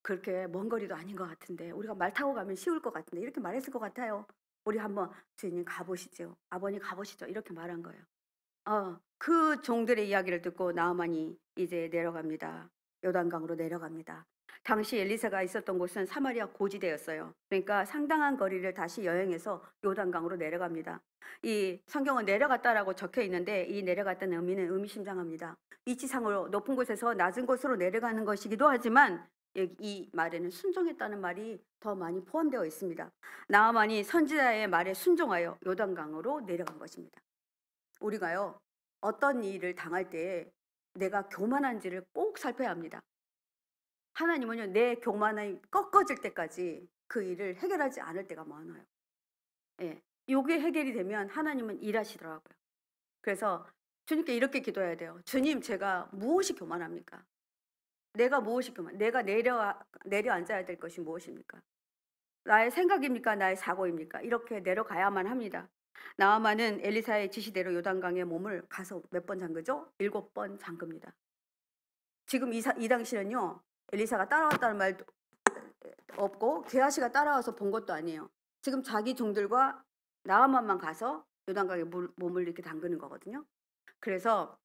그렇게 먼 거리도 아닌 것 같은데 우리가 말 타고 가면 쉬울 것 같은데 이렇게 말했을 것 같아요. 우리 한번 주인님 가보시죠. 아버님 가보시죠. 이렇게 말한 거예요. 그 종들의 이야기를 듣고 나아만이 이제 내려갑니다. 요단강으로 내려갑니다. 당시 엘리사가 있었던 곳은 사마리아 고지대였어요. 그러니까 상당한 거리를 다시 여행해서 요단강으로 내려갑니다. 이 성경은 내려갔다라고 적혀 있는데 이 내려갔다는 의미는 의미심장합니다. 위치상으로 높은 곳에서 낮은 곳으로 내려가는 것이기도 하지만 이 말에는 순종했다는 말이 더 많이 포함되어 있습니다. 나아만이 선지자의 말에 순종하여 요단강으로 내려간 것입니다. 우리가요, 어떤 일을 당할 때 내가 교만한지를 꼭 살펴야 합니다. 하나님은요, 내 교만이 꺾어질 때까지 그 일을 해결하지 않을 때가 많아요. 예, 요게 해결이 되면 하나님은 일하시더라고요. 그래서 주님께 이렇게 기도해야 돼요. 주님, 제가 무엇이 교만합니까? 내가 무엇이 교만? 내가 내려앉아야 될 것이 무엇입니까? 나의 생각입니까? 나의 사고입니까? 이렇게 내려가야만 합니다. 나아만은 엘리사의 지시대로 요단강에 몸을 가서 몇 번 잠그죠? 7번 잠깁니다. 지금 이 당시는요, 엘리사가 따라왔다는 말도 없고 게하시가 따라와서 본 것도 아니에요. 지금 자기 종들과 나아만만 가서 요단강에 몸을 이렇게 담그는 거거든요. 그래서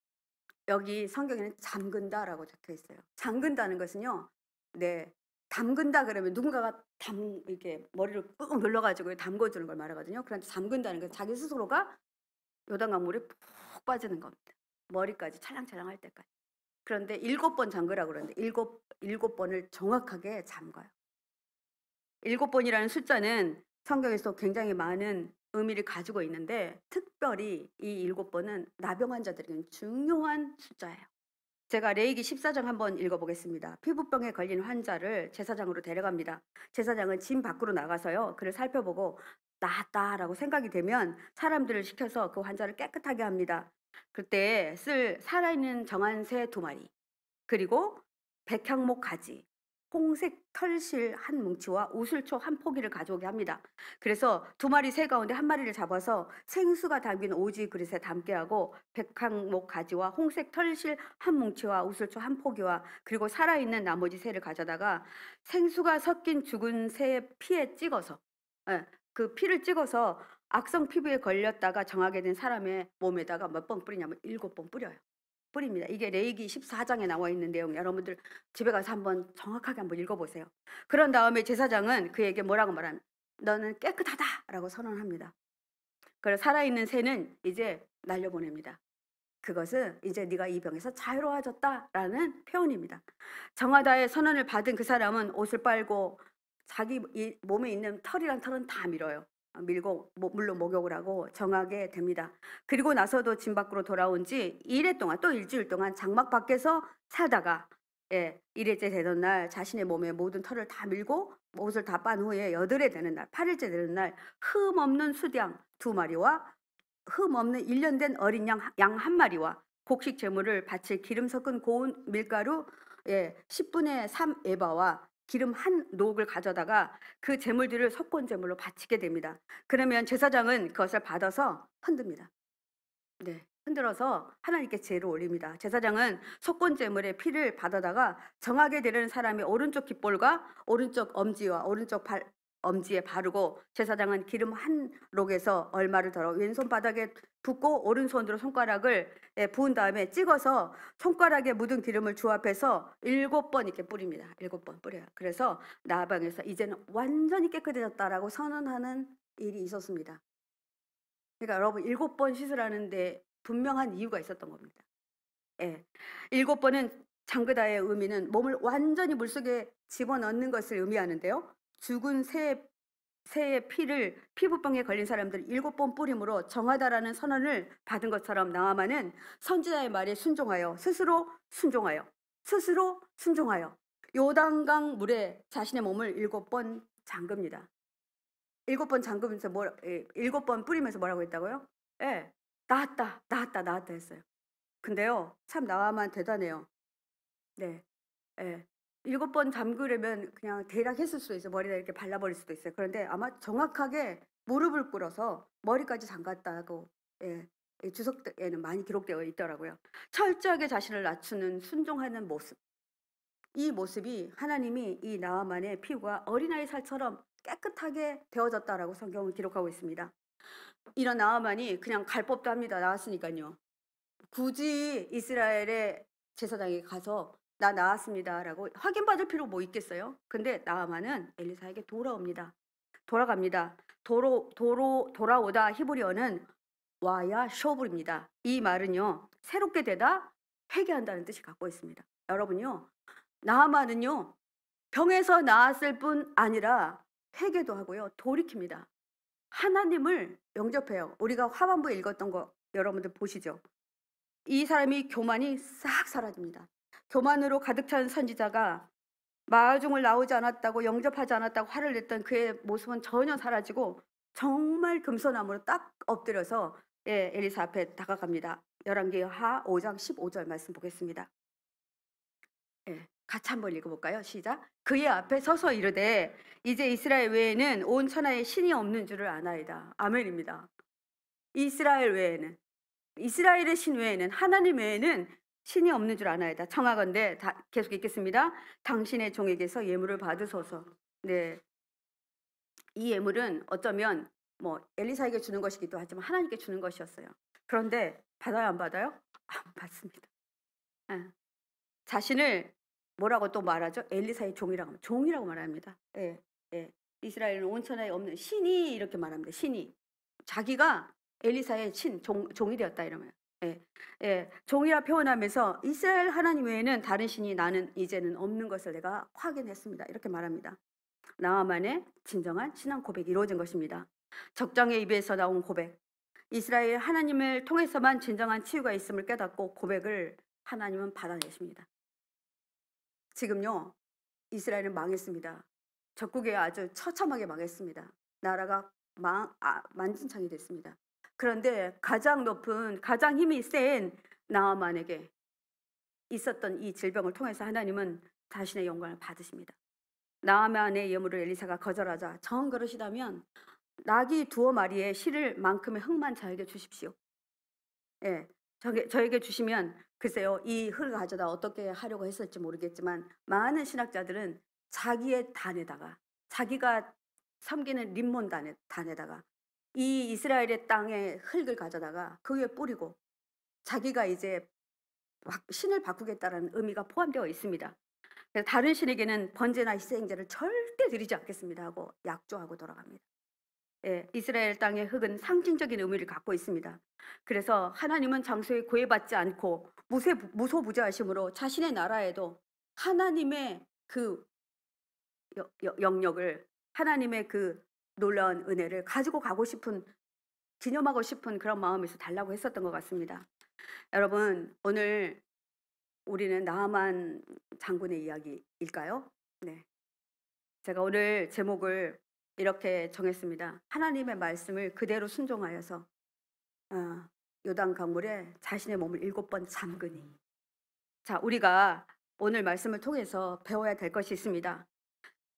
여기 성경에는 잠근다라고 적혀 있어요. 잠근다는 것은요, 네, 담근다 그러면 누군가가 이렇게 머리를 꾹 눌러가지고 담궈주는 걸 말하거든요. 그런데 잠근다는 건 자기 스스로가 요단강 물에 푹 빠지는 겁니다. 머리까지 찰랑찰랑 할 때까지. 그런데 7번 잠그라고 그러는데 일곱 번을 정확하게 잠가요. 7번이라는 숫자는 성경에서 굉장히 많은 의미를 가지고 있는데 특별히 이 7번은 나병 환자들에게는 중요한 숫자예요. 제가 레위기 14장 한번 읽어보겠습니다. 피부병에 걸린 환자를 제사장으로 데려갑니다. 제사장은 진 밖으로 나가서요, 그를 살펴보고 나았다라고 생각이 되면 사람들을 시켜서 그 환자를 깨끗하게 합니다. 그때 쓸 살아있는 정한 새 2마리, 그리고 백향목 가지, 홍색 털실 한 뭉치와 우슬초 한 포기를 가져오게 합니다. 그래서 2마리 새 가운데 1마리를 잡아서 생수가 담긴 오지 그릇에 담게 하고 백향목 가지와 홍색 털실 한 뭉치와 우슬초 한 포기와 그리고 살아있는 나머지 새를 가져다가 생수가 섞인 죽은 새의 피에 찍어서, 그 피를 찍어서 악성 피부에 걸렸다가 정하게 된 사람의 몸에다가 몇 번 뿌리냐면 7번 뿌려요. 뿌립니다. 이게 레위기 14장에 나와 있는 내용, 여러분들 집에 가서 한번 정확하게 한번 읽어보세요. 그런 다음에 제사장은 그에게 뭐라고 말하면 너는 깨끗하다라고 선언합니다. 그래서 살아있는 새는 이제 날려보냅니다. 그것은 이제 네가 이 병에서 자유로워졌다라는 표현입니다. 정하다의 선언을 받은 그 사람은 옷을 빨고 자기 몸에 있는 털이란 털은 다 밀어요. 밀고 물로 목욕을 하고 정하게 됩니다. 그리고 나서도 진 밖으로 돌아온 지 2일 동안 또 일주일 동안 장막 밖에서 살다가 1일째 되던 날 자신의 몸에 모든 털을 다 밀고 옷을 다 빤 후에 8일 되는 날 8일째 되는 날 흠 없는 수양 2마리와 흠 없는 1년 된 어린 양 1마리와 곡식 제물을 바칠 기름 섞은 고운 밀가루 10분의 3 에바와 기름 한 녹을 가져다가 그 제물들을 속건 제물로 바치게 됩니다. 그러면 제사장은 그것을 받아서 흔듭니다. 네. 흔들어서 하나님께 제를 올립니다. 제사장은 속건 제물의 피를 받아다가 정하게 되는 사람의 오른쪽 깃볼과 오른쪽 엄지와 오른쪽 엄지에 바르고 제사장은 기름 한 록에서 얼마를 덜어 왼손 바닥에 붓고 오른손으로 손가락을 부은 다음에 찍어서 손가락에 묻은 기름을 주 앞에서 7번 이렇게 뿌립니다. 7번 뿌려요. 그래서 나방에서 이제는 완전히 깨끗해졌다라고 선언하는 일이 있었습니다. 그러니까 여러분 7번 씻으라는데 분명한 이유가 있었던 겁니다. 7번은 장그다의 의미는 몸을 완전히 물속에 집어넣는 것을 의미하는데요. 죽은 새의 피를 피부병에 걸린 사람들 7번 뿌림으로 정하다라는 선언을 받은 것처럼 나아만은 선지자의 말에 순종하여 스스로 순종하여 요단강 물에 자신의 몸을 7번 잠급니다. 7번 잠그면서 7번 뿌리면서 뭐라고 했다고요? 나았다 했어요. 근데요, 참 나아만 대단해요. 네, 7번 잠그려면 그냥 대략 했을 수도 있어요. 머리에다 이렇게 발라버릴 수도 있어요. 그런데 아마 정확하게 무릎을 꿇어서 머리까지 잠갔다고 주석에는 많이 기록되어 있더라고요. 철저하게 자신을 낮추는 순종하는 모습. 이 모습이 하나님이 이 나아만의 피부가 어린아이 살처럼 깨끗하게 되어졌다라고 성경은 기록하고 있습니다. 이런 나아만이 그냥 갈 법도 합니다. 나왔으니까요. 굳이 이스라엘의 제사장에게 가서 나 나왔습니다라고 확인받을 필요 뭐 있겠어요? 근데 나아만은 엘리사에게 돌아갑니다. 돌아오다 히브리어는 와야 쇼불입니다. 이 말은요, 새롭게 되다 회개한다는 뜻이 갖고 있습니다. 여러분요, 나아만은요 병에서 나았을 뿐 아니라 회개도 하고요 돌이킵니다. 하나님을 영접해요. 우리가 하반부에 읽었던 거 여러분들 보시죠. 이 사람이 교만이 싹 사라집니다. 교만으로 가득 찬 선지자가 마중을 나오지 않았다고 영접하지 않았다고 화를 냈던 그의 모습은 전혀 사라지고 정말 금소나무로 딱 엎드려서 엘리사 앞에 다가갑니다. 열왕기하 5장 15절 말씀 보겠습니다. 같이 한번 읽어볼까요? 시작. 그의 앞에 서서 이르되 이제 이스라엘 외에는 온 천하에 신이 없는 줄을 아나이다. 아멘입니다. 이스라엘의 신 외에는 하나님 외에는 신이 없는 줄 아나이다. 청하건대 계속 읽겠습니다. 당신의 종에게서 예물을 받으소서. 네, 이 예물은 어쩌면 뭐 엘리사에게 주는 것이기도 하지만 하나님께 주는 것이었어요. 그런데 받아요, 안 받아요? 안 받습니다. 자신을 뭐라고 또 말하죠? 엘리사의 종이라고 말합니다. 이스라엘은 온 천하에 없는 신이 이렇게 말합니다. 신이 자기가 엘리사의 종이 되었다 이러면 종이라 표현하면서 이스라엘 하나님 외에는 다른 신이 나는 이제는 없는 것을 내가 확인했습니다. 이렇게 말합니다. 나아만의 진정한 신앙 고백이 이루어진 것입니다. 적장의 입에서 나온 고백. 이스라엘 하나님을 통해서만 진정한 치유가 있음을 깨닫고 고백을 하나님은 받아내십니다. 지금요, 이스라엘은 망했습니다. 적국에 아주 처참하게 망했습니다. 나라가 만진창이 됐습니다. 그런데 가장 높은, 가장 힘이 센 나아만에게 있었던 이 질병을 통해서 하나님은 자신의 영광을 받으십니다. 나아만의 예물을 엘리사가 거절하자 정 그러시다면 낙이 2마리의 실을 만큼의 흙만 저에게 주십시오. 저에게 주시면 글쎄요, 이 흙을 가져다 어떻게 하려고 했을지 모르겠지만 많은 신학자들은 자기의 단에다가 자기가 섬기는 림몬 단에다가 이 이스라엘의 땅의 흙을 가져다가 그 위에 뿌리고 자기가 이제 신을 바꾸겠다라는 의미가 포함되어 있습니다. 그래서 다른 신에게는 번제나 희생제를 절대 드리지 않겠습니다 하고 약조하고 돌아갑니다. 이스라엘 땅의 흙은 상징적인 의미를 갖고 있습니다. 그래서 하나님은 장소에 구애받지 않고 무소부재하심으로 자신의 나라에도 하나님의 그 영역을, 하나님의 그 놀라운 은혜를 가지고 가고 싶은, 기념하고 싶은 그런 마음에서 달라고 했었던 것 같습니다. 여러분, 오늘 우리는 나아만 장군의 이야기일까요? 네. 제가 오늘 제목을 이렇게 정했습니다. 하나님의 말씀을 그대로 순종하여서 요단 강물에 자신의 몸을 7번 잠그니. 자, 우리가 오늘 말씀을 통해서 배워야 될 것이 있습니다.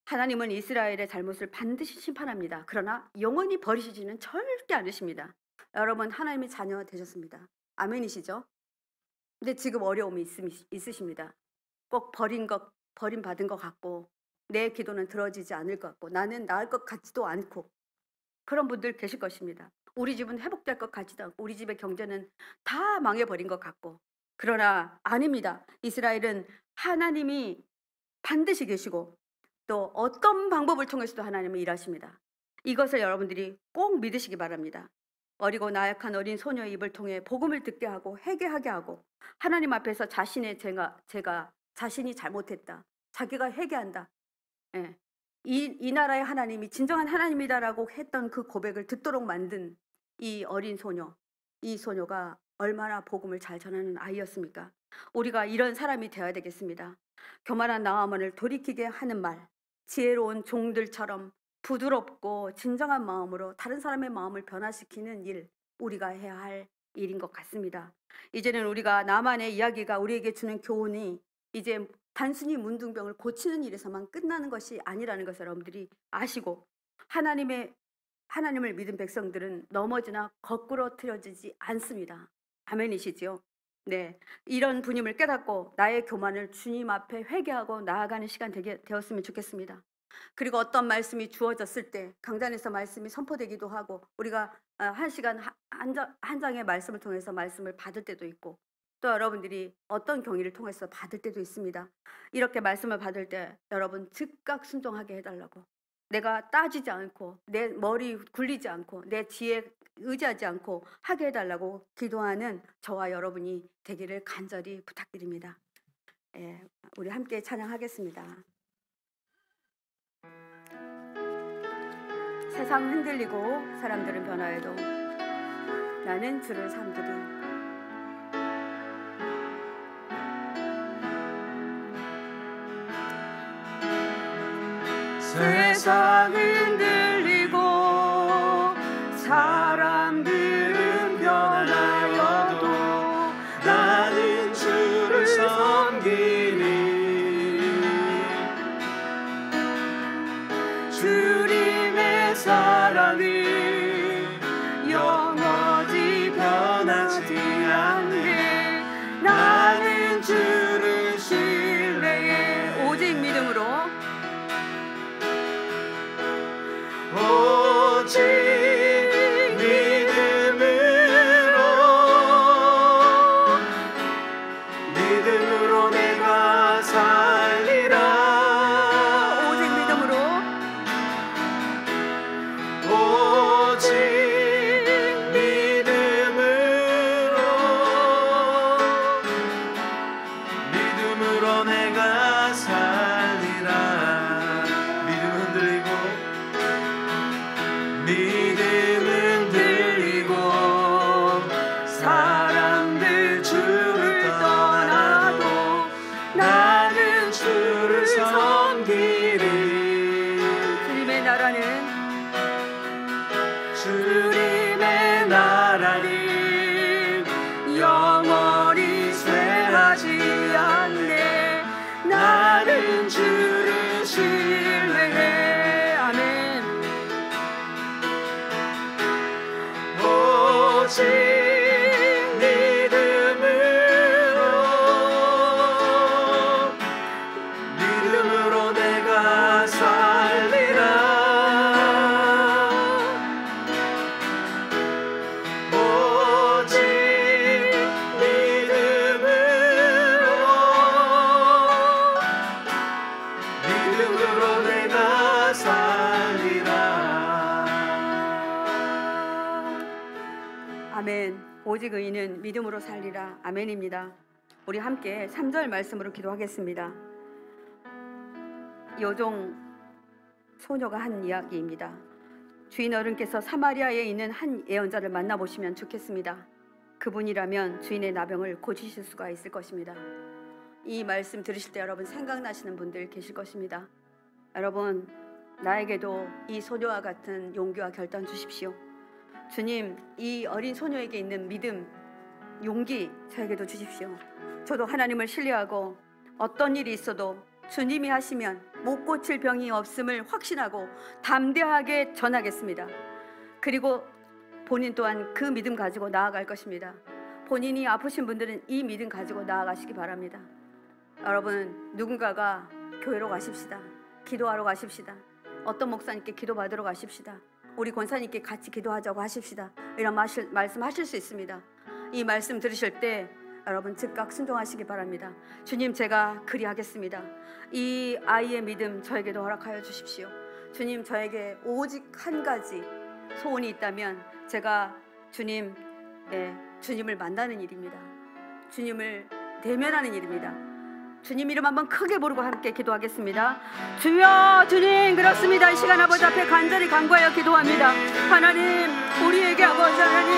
하나님은 이스라엘의 잘못을 반드시 심판합니다. 그러나 영원히 버리시지는 절대 않으십니다. 여러분, 하나님의 자녀 되셨습니다. 아멘이시죠? 근데 지금 어려움이 있으십니다. 꼭 버림받은 것 같고, 내 기도는 들어지지 않을 것 같고, 나는 나을 것 같지도 않고, 그런 분들 계실 것입니다. 우리 집은 회복될 것 같지도 않고, 우리 집의 경제는 다 망해버린 것 같고. 그러나 아닙니다. 이스라엘은 하나님이 반드시 계시고, 또 어떤 방법을 통해서도 하나님은 일하십니다. 이것을 여러분들이 꼭 믿으시기 바랍니다. 어리고 나약한 어린 소녀의 입을 통해 복음을 듣게 하고 회개하게 하고, 하나님 앞에서 자신이 잘못했다, 자기가 회개한다, 예. 이 나라의 하나님이 진정한 하나님이다라고 했던 그 고백을 듣도록 만든 이 어린 소녀, 이 소녀가 얼마나 복음을 잘 전하는 아이였습니까? 우리가 이런 사람이 되어야 되겠습니다. 교만한 나아만을 돌이키게 하는 말, 지혜로운 종들처럼 부드럽고 진정한 마음으로 다른 사람의 마음을 변화시키는 일, 우리가 해야 할 일인 것 같습니다. 이제는 우리가 나만의 이야기가 우리에게 주는 교훈이 이제 단순히 문둥병을 고치는 일에서만 끝나는 것이 아니라는 것을 여러분들이 아시고, 하나님을 믿은 백성들은 넘어지나 거꾸로 틀어지지 않습니다. 아멘이시죠? 네, 이런 분임을 깨닫고 나의 교만을 주님 앞에 회개하고 나아가는 시간 되었으면 좋겠습니다. 그리고 어떤 말씀이 주어졌을 때 강단에서 말씀이 선포되기도 하고, 우리가 한 시간 한 장의 말씀을 통해서 말씀을 받을 때도 있고, 또 여러분들이 어떤 경위를 통해서 받을 때도 있습니다. 이렇게 말씀을 받을 때 여러분 즉각 순종하게 해달라고, 내가 따지지 않고, 내 머리 굴리지 않고, 내 지혜에 의지하지 않고 하게 해달라고 기도하는 저와 여러분이 되기를 간절히 부탁드립니다. 예, 우리 함께 찬양하겠습니다. 세상 흔들리고 사람들은 변화해도 나는 주를 섬기리. 세상 흔들리고 사람들은 변하여도 나는 주를 섬기리. 주님의 사랑이 영원히 변하지 않네. 나는 주를 신뢰해. 오직 믿음으로, 오직 믿음으로 내가 살리라. 오직 믿음으로, 오직 믿음으로 내가 살리라. 믿음은 들리고 사람들 주를 떠나도 나는 주를 섬기리. 주님의 나라는 영원히 쇠하지 않네. 나는 주를 신뢰해. 아멘. 오직 믿음으로 내가 살리라. 오직 믿음으로 내가 살리라. 아멘. 오직 의인은 믿음으로 살리라. 아멘입니다. 우리 함께 3절 말씀으로 기도하겠습니다. 여종 소녀가 한 이야기입니다. 주인 어른께서 사마리아에 있는 한 예언자를 만나보시면 좋겠습니다. 그분이라면 주인의 나병을 고치실 수가 있을 것입니다. 이 말씀 들으실 때 여러분 생각나시는 분들 계실 것입니다. 여러분, 나에게도 이 소녀와 같은 용기와 결단 주십시오. 주님, 이 어린 소녀에게 있는 믿음, 용기 저에게도 주십시오. 저도 하나님을 신뢰하고 어떤 일이 있어도 주님이 하시면 못 고칠 병이 없음을 확신하고 담대하게 전하겠습니다. 그리고 본인 또한 그 믿음 가지고 나아갈 것입니다. 본인이 아프신 분들은 이 믿음 가지고 나아가시기 바랍니다. 여러분, 누군가가 교회로 가십시다. 기도하러 가십시다. 어떤 목사님께 기도받으러 가십시다. 우리 권사님께 같이 기도하자고 하십시다. 이런 말씀하실 수 있습니다. 이 말씀 들으실 때 여러분 즉각 순종하시기 바랍니다. 주님, 제가 그리하겠습니다. 이 아이의 믿음 저에게도 허락하여 주십시오. 주님, 저에게 오직 한 가지 소원이 있다면 제가 주님을 만나는 일입니다. 주님을 대면하는 일입니다. 주님 이름 한번 크게 부르고 함께 기도하겠습니다. 주여, 주님, 그렇습니다. 이 시간 아버지 앞에 간절히 간구하여 기도합니다. 하나님, 우리에게 아버지 하나님,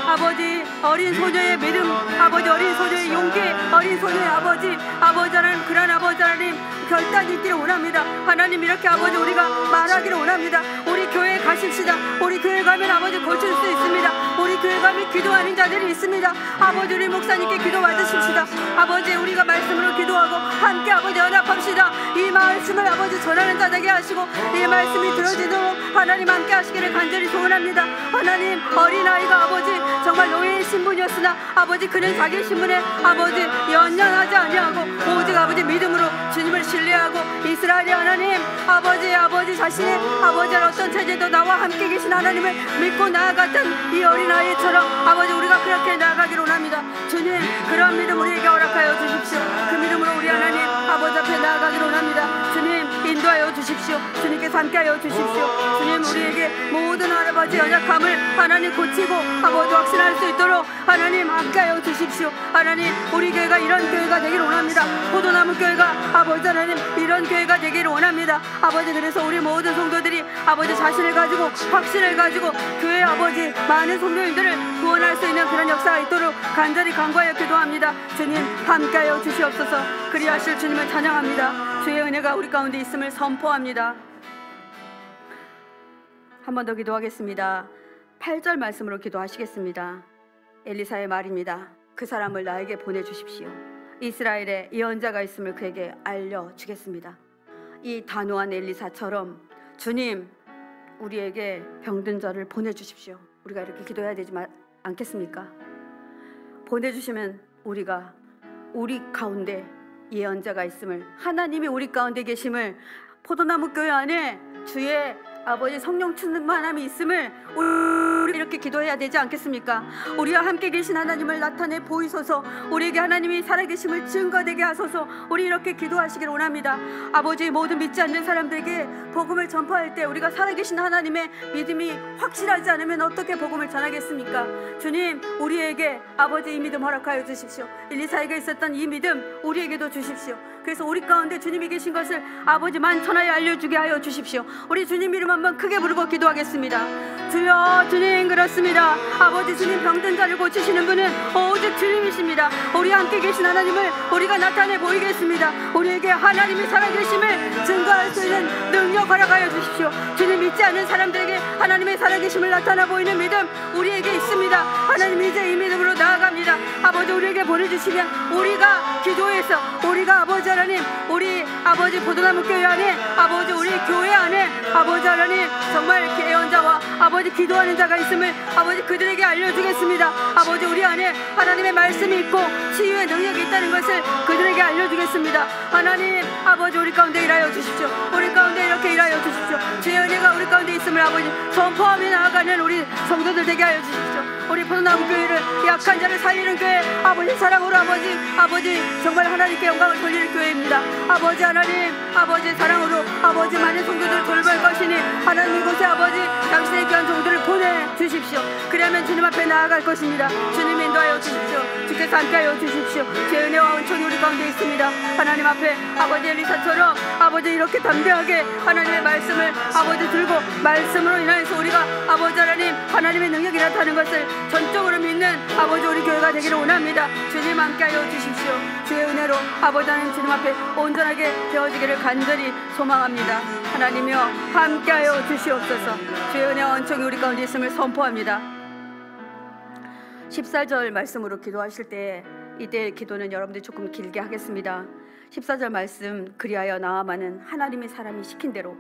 아버지 어린 소녀의 믿음, 아버지 어린 소녀의 용기, 어린 소녀의 아버지 하나님, 그런 아버지 하나님 결단이 있기를 원합니다. 하나님, 이렇게 아버지 우리가 말하기를 원합니다. 우리 교회에 가십시다. 우리 교회 가면 아버지 고칠 수 있습니다. 우리 교회 가면 기도하는 자들이 있습니다. 아버지, 우리 목사님께 기도 받으십시다. 아버지, 우리가 말씀으로 기도하고 함께 아버지 연합합시다. 이 말씀을 아버지 전하는 자 되게 하시고 이 말씀이 들어지도록 하나님 함께 하시기를 간절히 소원합니다. 하나님, 어린아이가 아버지 정말 노예의 신분이었으나 아버지 그는 자기 신분에 아버지 연연하지 아니하고 오직 아버지 믿음으로 주님을 신뢰하고 이스라엘의 하나님 아버지 자신의 아버지의 어떤 체제도 나와 함께 계신 하나님을 믿고 나아갔던 이 어린아이처럼 아버지 우리가 그렇게 나아가기를 원합니다. 주님, 그러한 믿음 우리에게 허락하여 주십시오. 그 믿음으로 우리 하나님 아버지 앞에 나아가기를 원합니다. 주님, 인도하여 주십시오. 주님께서 함께하여 주십시오. 주님, 우리에게 모든 아버지 연약함을 하나님 고치고 아버지 확신할 수 있도록 하나님 함께하여 주십시오. 하나님, 우리 교회가 이런 교회가 되기를 원합니다. 포도나무 교회가 아버지 하나님 이런 교회가 되기를 원합니다. 아버지, 그래서 우리 모든 성도들이 아버지 자신을 가지고 확신을 가지고 교회 아버지 많은 성도님들을 구원할 수 있는 그런 역사가 있도록 간절히 간구하여 기도합니다. 주님, 함께하여 주시옵소서. 그리하실 주님을 찬양합니다. 주의 은혜가 우리 가운데 있음을 선포합니다. 한 번 더 기도하겠습니다. 8절 말씀으로 기도하시겠습니다. 엘리사의 말입니다. 그 사람을 나에게 보내주십시오. 이스라엘에 예언자가 있음을 그에게 알려주겠습니다. 이 단호한 엘리사처럼 주님, 우리에게 병든 자를 보내주십시오. 우리가 이렇게 기도해야 되지 않겠습니까? 보내주시면 우리가 우리 가운데 예언자가 있음을, 하나님이 우리 가운데 계심을, 포도나무 교회 안에 주의 아버지 성령 충만함이 있음을 우리 이렇게 기도해야 되지 않겠습니까? 우리와 함께 계신 하나님을 나타내 보이소서. 우리에게 하나님이 살아계심을 증거되게 하소서. 우리 이렇게 기도하시길 원합니다. 아버지, 모든 믿지 않는 사람들에게 복음을 전파할 때 우리가 살아계신 하나님의 믿음이 확실하지 않으면 어떻게 복음을 전하겠습니까? 주님, 우리에게 아버지 이 믿음 허락하여 주십시오. 엘리사에게 있었던 이 믿음 우리에게도 주십시오. 그래서 우리 가운데 주님이 계신 것을 아버지 만천하에 알려주게 하여 주십시오. 우리 주님 이름 한번 크게 부르고 기도하겠습니다. 주여, 주님, 그렇습니다. 아버지, 주님 병든 자를 고치시는 분은 오직 주님이십니다. 우리 함께 계신 하나님을 우리가 나타내 보이겠습니다. 우리에게 하나님이 살아계심을 증거할 수 있는 능력 허락하여 주십시오. 주님, 믿지 않는 사람들에게 하나님의 살아계심을 나타나 보이는 믿음 우리에게 있습니다. 하나님, 이제 이 믿음으로 나아갑니다. 아버지, 우리에게 보내주시면 우리가 기도해서 우리가 아버지 하나님, 우리 아버지 포도나무 교회 안에 아버지 우리 교회 안에 아버지 하나님 정말 예언자와 아버지 기도하는 자가 있음을 아버지 그들에게 알려주겠습니다. 아버지, 우리 안에 하나님의 말씀이 있고 치유의 능력이 있다는 것을 그들에게 알려주겠습니다. 하나님 아버지, 우리 가운데 일하여 주십시오. 우리 가운데 이렇게 일하여 주십시오. 주의 은혜가 우리 가운데 있음을 아버지 선포하며 나아가는 우리 성도들 되게 하여 주십시오. 우리 포도나무 교회를 약한 자를 살리는 교회, 아버지 사랑으로 아버지 정말 하나님께 영광을 돌리는 교회입니다. 아버지 하나님, 아버지 사랑으로 아버지 많은 성도들 돌볼 것이니 하나님 이곳에 아버지 당신의 귀한 종들을 보내주십시오. 그러면 주님 앞에 나아갈 것입니다. 주님 인도하여 주십시오. 주께서 함께하여 주십시오. 주의 은혜와 은총이 우리 가운데 있습니다. 하나님 앞에 아버지 엘리사처럼 아버지 이렇게 담대하게 하나님의 말씀을 아버지 들고 말씀으로 인하여서 우리가 아버지 하나님 하나님의 능력이 나타나는 것을 전적으로 믿는 아버지 우리 교회가 되기를 원합니다. 주님 함께하여 주십시오. 주의 은혜로 아버지 하나님 주님 앞에 온전하게 되어지기를 간절히 소망합니다. 하나님이여 함께하여 주시옵소서. 주의 은혜와 은총이 우리 가운데 있음을 선포합니다. 14절 말씀으로 기도하실 때 이때 기도는 여러분들이 조금 길게 하겠습니다. 14절 말씀, 그리하여 나아만은 하나님의 사람이 시킨 대로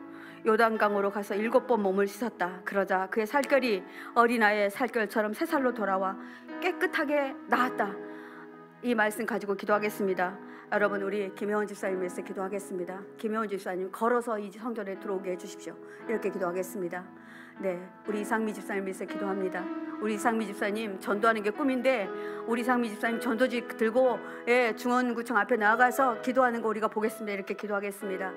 요단강으로 가서 7번 몸을 씻었다. 그러자 그의 살결이 어린아이의 살결처럼 새 살로 돌아와 깨끗하게 나았다. 이 말씀 가지고 기도하겠습니다. 여러분, 우리 김혜원 집사님 위해서 기도하겠습니다. 김혜원 집사님 걸어서 이 성전에 들어오게 해주십시오. 이렇게 기도하겠습니다. 네, 우리 이상미 집사님 위해서 기도합니다. 우리 이상미 집사님 전도하는 게 꿈인데 우리 이상미 집사님 전도지 들고 중원구청 앞에 나가서 기도하는 거 우리가 보겠습니다. 이렇게 기도하겠습니다.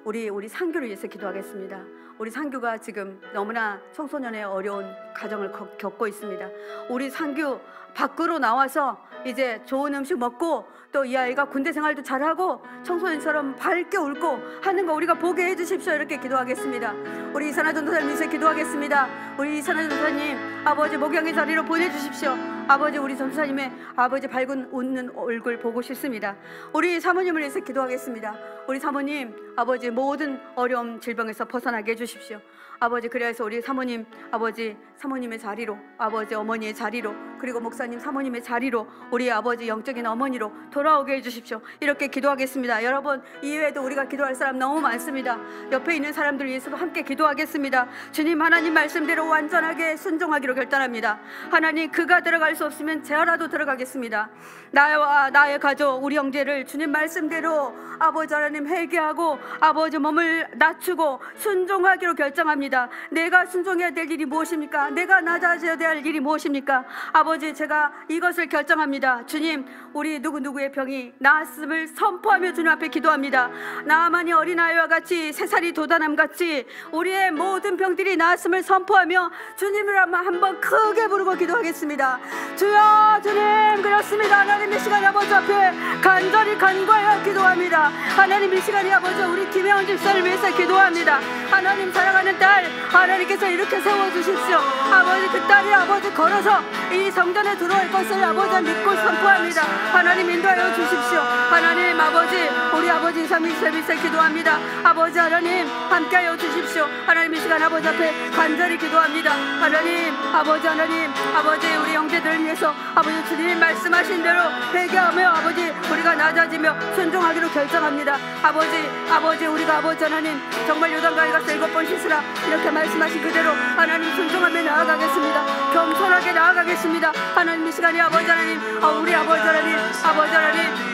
우리 상규를 위해서 기도하겠습니다. 우리 상규가 지금 너무나 청소년의 어려운 가정을 겪고 있습니다. 우리 상규 밖으로 나와서 이제 좋은 음식 먹고 또 이 아이가 군대 생활도 잘하고 청소년처럼 밝게 웃고 하는 거 우리가 보게 해주십시오. 이렇게 기도하겠습니다. 우리 이산화 전도사님 위해서 기도하겠습니다. 우리 이산화 전도사님 아버지 목양의 자리로 보내주십시오. 아버지 우리 전도사님의 아버지 밝은 웃는 얼굴 보고 싶습니다. 우리 사모님을 위해서 기도하겠습니다. 우리 사모님 아버지 모든 어려움 질병에서 벗어나게 해주십시오. 아버지 그래서 우리 사모님 아버지 사모님의 자리로 아버지 어머니의 자리로 그리고 목사님 사모님의 자리로 우리 아버지 영적인 어머니로 돌아오게 해주십시오. 이렇게 기도하겠습니다. 여러분 이외에도 우리가 기도할 사람 너무 많습니다. 옆에 있는 사람들 위해서도 함께 기도하겠습니다. 주님 하나님 말씀대로 완전하게 순종하기로 결단합니다. 하나님 그가 들어갈 수 없으면 제가라도 들어가겠습니다. 나와 나의 가족 우리 형제를 주님 말씀대로 아버지 하나님 회개하고 아버지 몸을 낮추고 순종하기로 결정합니다. 내가 순종해야 될 일이 무엇입니까? 내가 낮아져야 될 일이 무엇입니까? 아버지 제가 이것을 결정합니다. 주님 우리 누구누구의 병이 나았음을 선포하며 주님 앞에 기도합니다. 나만이 어린아이와 같이 새살이 돋아남같이 우리의 모든 병들이 나았음을 선포하며 주님을 한번 크게 부르고 기도하겠습니다. 주여 주님 그렇습니다. 하나님 이 시간에 아버지 앞에 간절히 간과하여 기도합니다. 하나님 이 시간에 아버지 우리 김혜원 집사를 위해서 기도합니다. 하나님 사랑하는 딸 하나님께서 이렇게 세워주십시오. 아버지 그 딸이 아버지 걸어서 이 성전에 들어올 것을 아버지 믿고 선포합니다. 하나님 인도하여 주십시오. 하나님 아버지 우리 아버지 이상민 집사를 기도합니다. 아버지 하나님 함께하여 주십시오. 하나님 이 시간 아버지 앞에 간절히 기도합니다. 하나님 아버지 우리 형제들을 위해서 아버지 주님 말씀하신 대로 회개하며 아버지 우리가 낮아지며 순종하기로 결정합니다. 아버지 우리가 아버지 하나님 정말 요단강에 가서 7번 씻으라 이렇게 말씀하신 그대로 하나님 순종하며 나아가겠습니다. 겸손하게 나아가겠습니다. 하나님 이 시간에 아버지 하나님 우리 아버지 하나님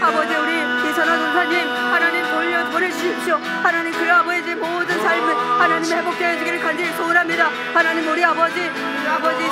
아버지 우리 이선화 전사님 하나님 보내주십시오. 하나님 그 아버지 모든 삶을 하나님 회복되어 주기를 간절히 소원합니다. 하나님 우리 아버지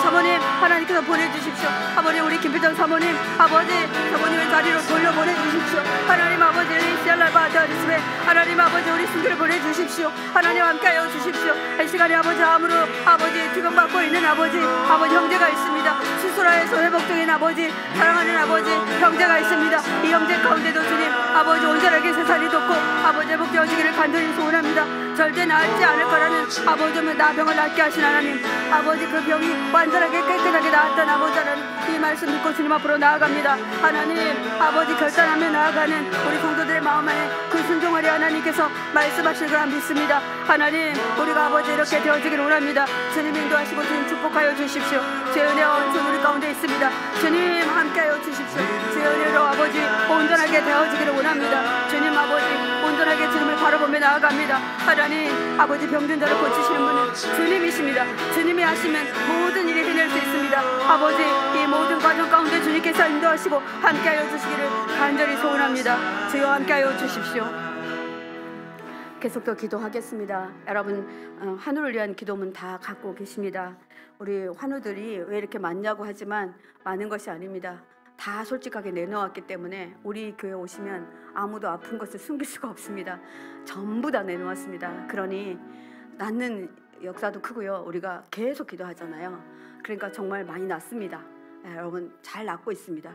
사모님 하나님께서 보내주십시오. 아버지 우리 김필정 사모님 사모님의 자리로 돌려보내주십시오. 하나님 아버지 시알라바다리스베 하나님 아버지 우리 순교를 보내주십시오. 하나님 함께하여 주십시오. 이 시간에 아버지 암으로 아버지 투병받고 있는 아버지 형제가 있습니다. 수술하여서 회복 중인 아버지 사랑하는 아버지 형제가 있습니다. 이 형제 가운데도 주님 아버지 온전하게 세살이 돋고 아버지 회복되어지기를 간절히 소원합니다. 절대 낫지 않을 거라는 아버지 나병을 낫게 하신 하나님 아버지 그 병이 완전하게 깨끗하게 나았던 아버지 하나님 이 말씀 믿고 주님 앞으로 나아갑니다. 하나님 아버지 결단하며 나아가는 우리 성도들의 마음 안에 그 순종하리 하나님께서 말씀하실 거라 믿습니다. 하나님 우리가 아버지 이렇게 되어지기를 원합니다. 주님 인도하시고 주님 축복하여 주십시오. 주의 은혜와 은총 우리 가운데 있습니다. 주님 함께하여 주십시오. 주의 은혜로 아버지 온전하게 되어지기를 원합니다. 주님 아버지 온전하게 주님을 바라보며 나아갑니다. 하나님 아버지 병든 자를 고치시는 분은 주님이십니다. 주님이 하시면 모든 일이 해낼 수 있습니다. 아버지 이 모든 과정 가운데 주님께서 인도하시고 함께하여 주시기를 간절히 소원합니다. 주여 함께하여 주십시오. 계속 더 기도하겠습니다. 여러분 환우를 위한 기도문 다 갖고 계십니다. 우리 환우들이 왜 이렇게 많냐고 하지만 많은 것이 아닙니다. 다 솔직하게 내놓았기 때문에 우리 교회 오시면 아무도 아픈 것을 숨길 수가 없습니다. 전부 다 내놓았습니다. 그러니 낫는 역사도 크고요. 우리가 계속 기도하잖아요. 그러니까 정말 많이 낫습니다. 여러분 잘 낫고 있습니다.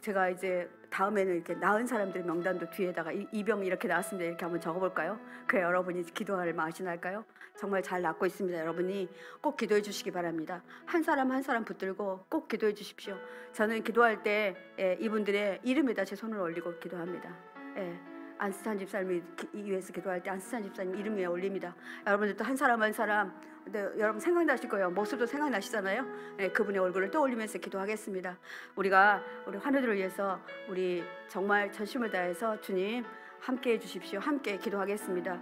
제가 이제 다음에는 이렇게 나은 사람들의 명단도 뒤에다가 이 병이 이렇게 나왔습니다. 이렇게 한번 적어볼까요? 그래 여러분이 기도할 맛이 날까요? 정말 잘 낫고 있습니다. 여러분이 꼭 기도해 주시기 바랍니다. 한 사람 한 사람 붙들고 꼭 기도해 주십시오. 저는 기도할 때 이분들의 이름에다 제 손을 올리고 기도합니다. 안스찬 집사님이 위해서 기도할 때 안스찬 집사님 이름 위에 올립니다. 여러분들도 한 사람 한 사람 여러분 생각나실 거예요. 모습도 생각나시잖아요. 그분의 얼굴을 떠올리면서 기도하겠습니다. 우리가 우리 환우들을 위해서 우리 정말 전심을 다해서 주님 함께 해주십시오. 함께 기도하겠습니다.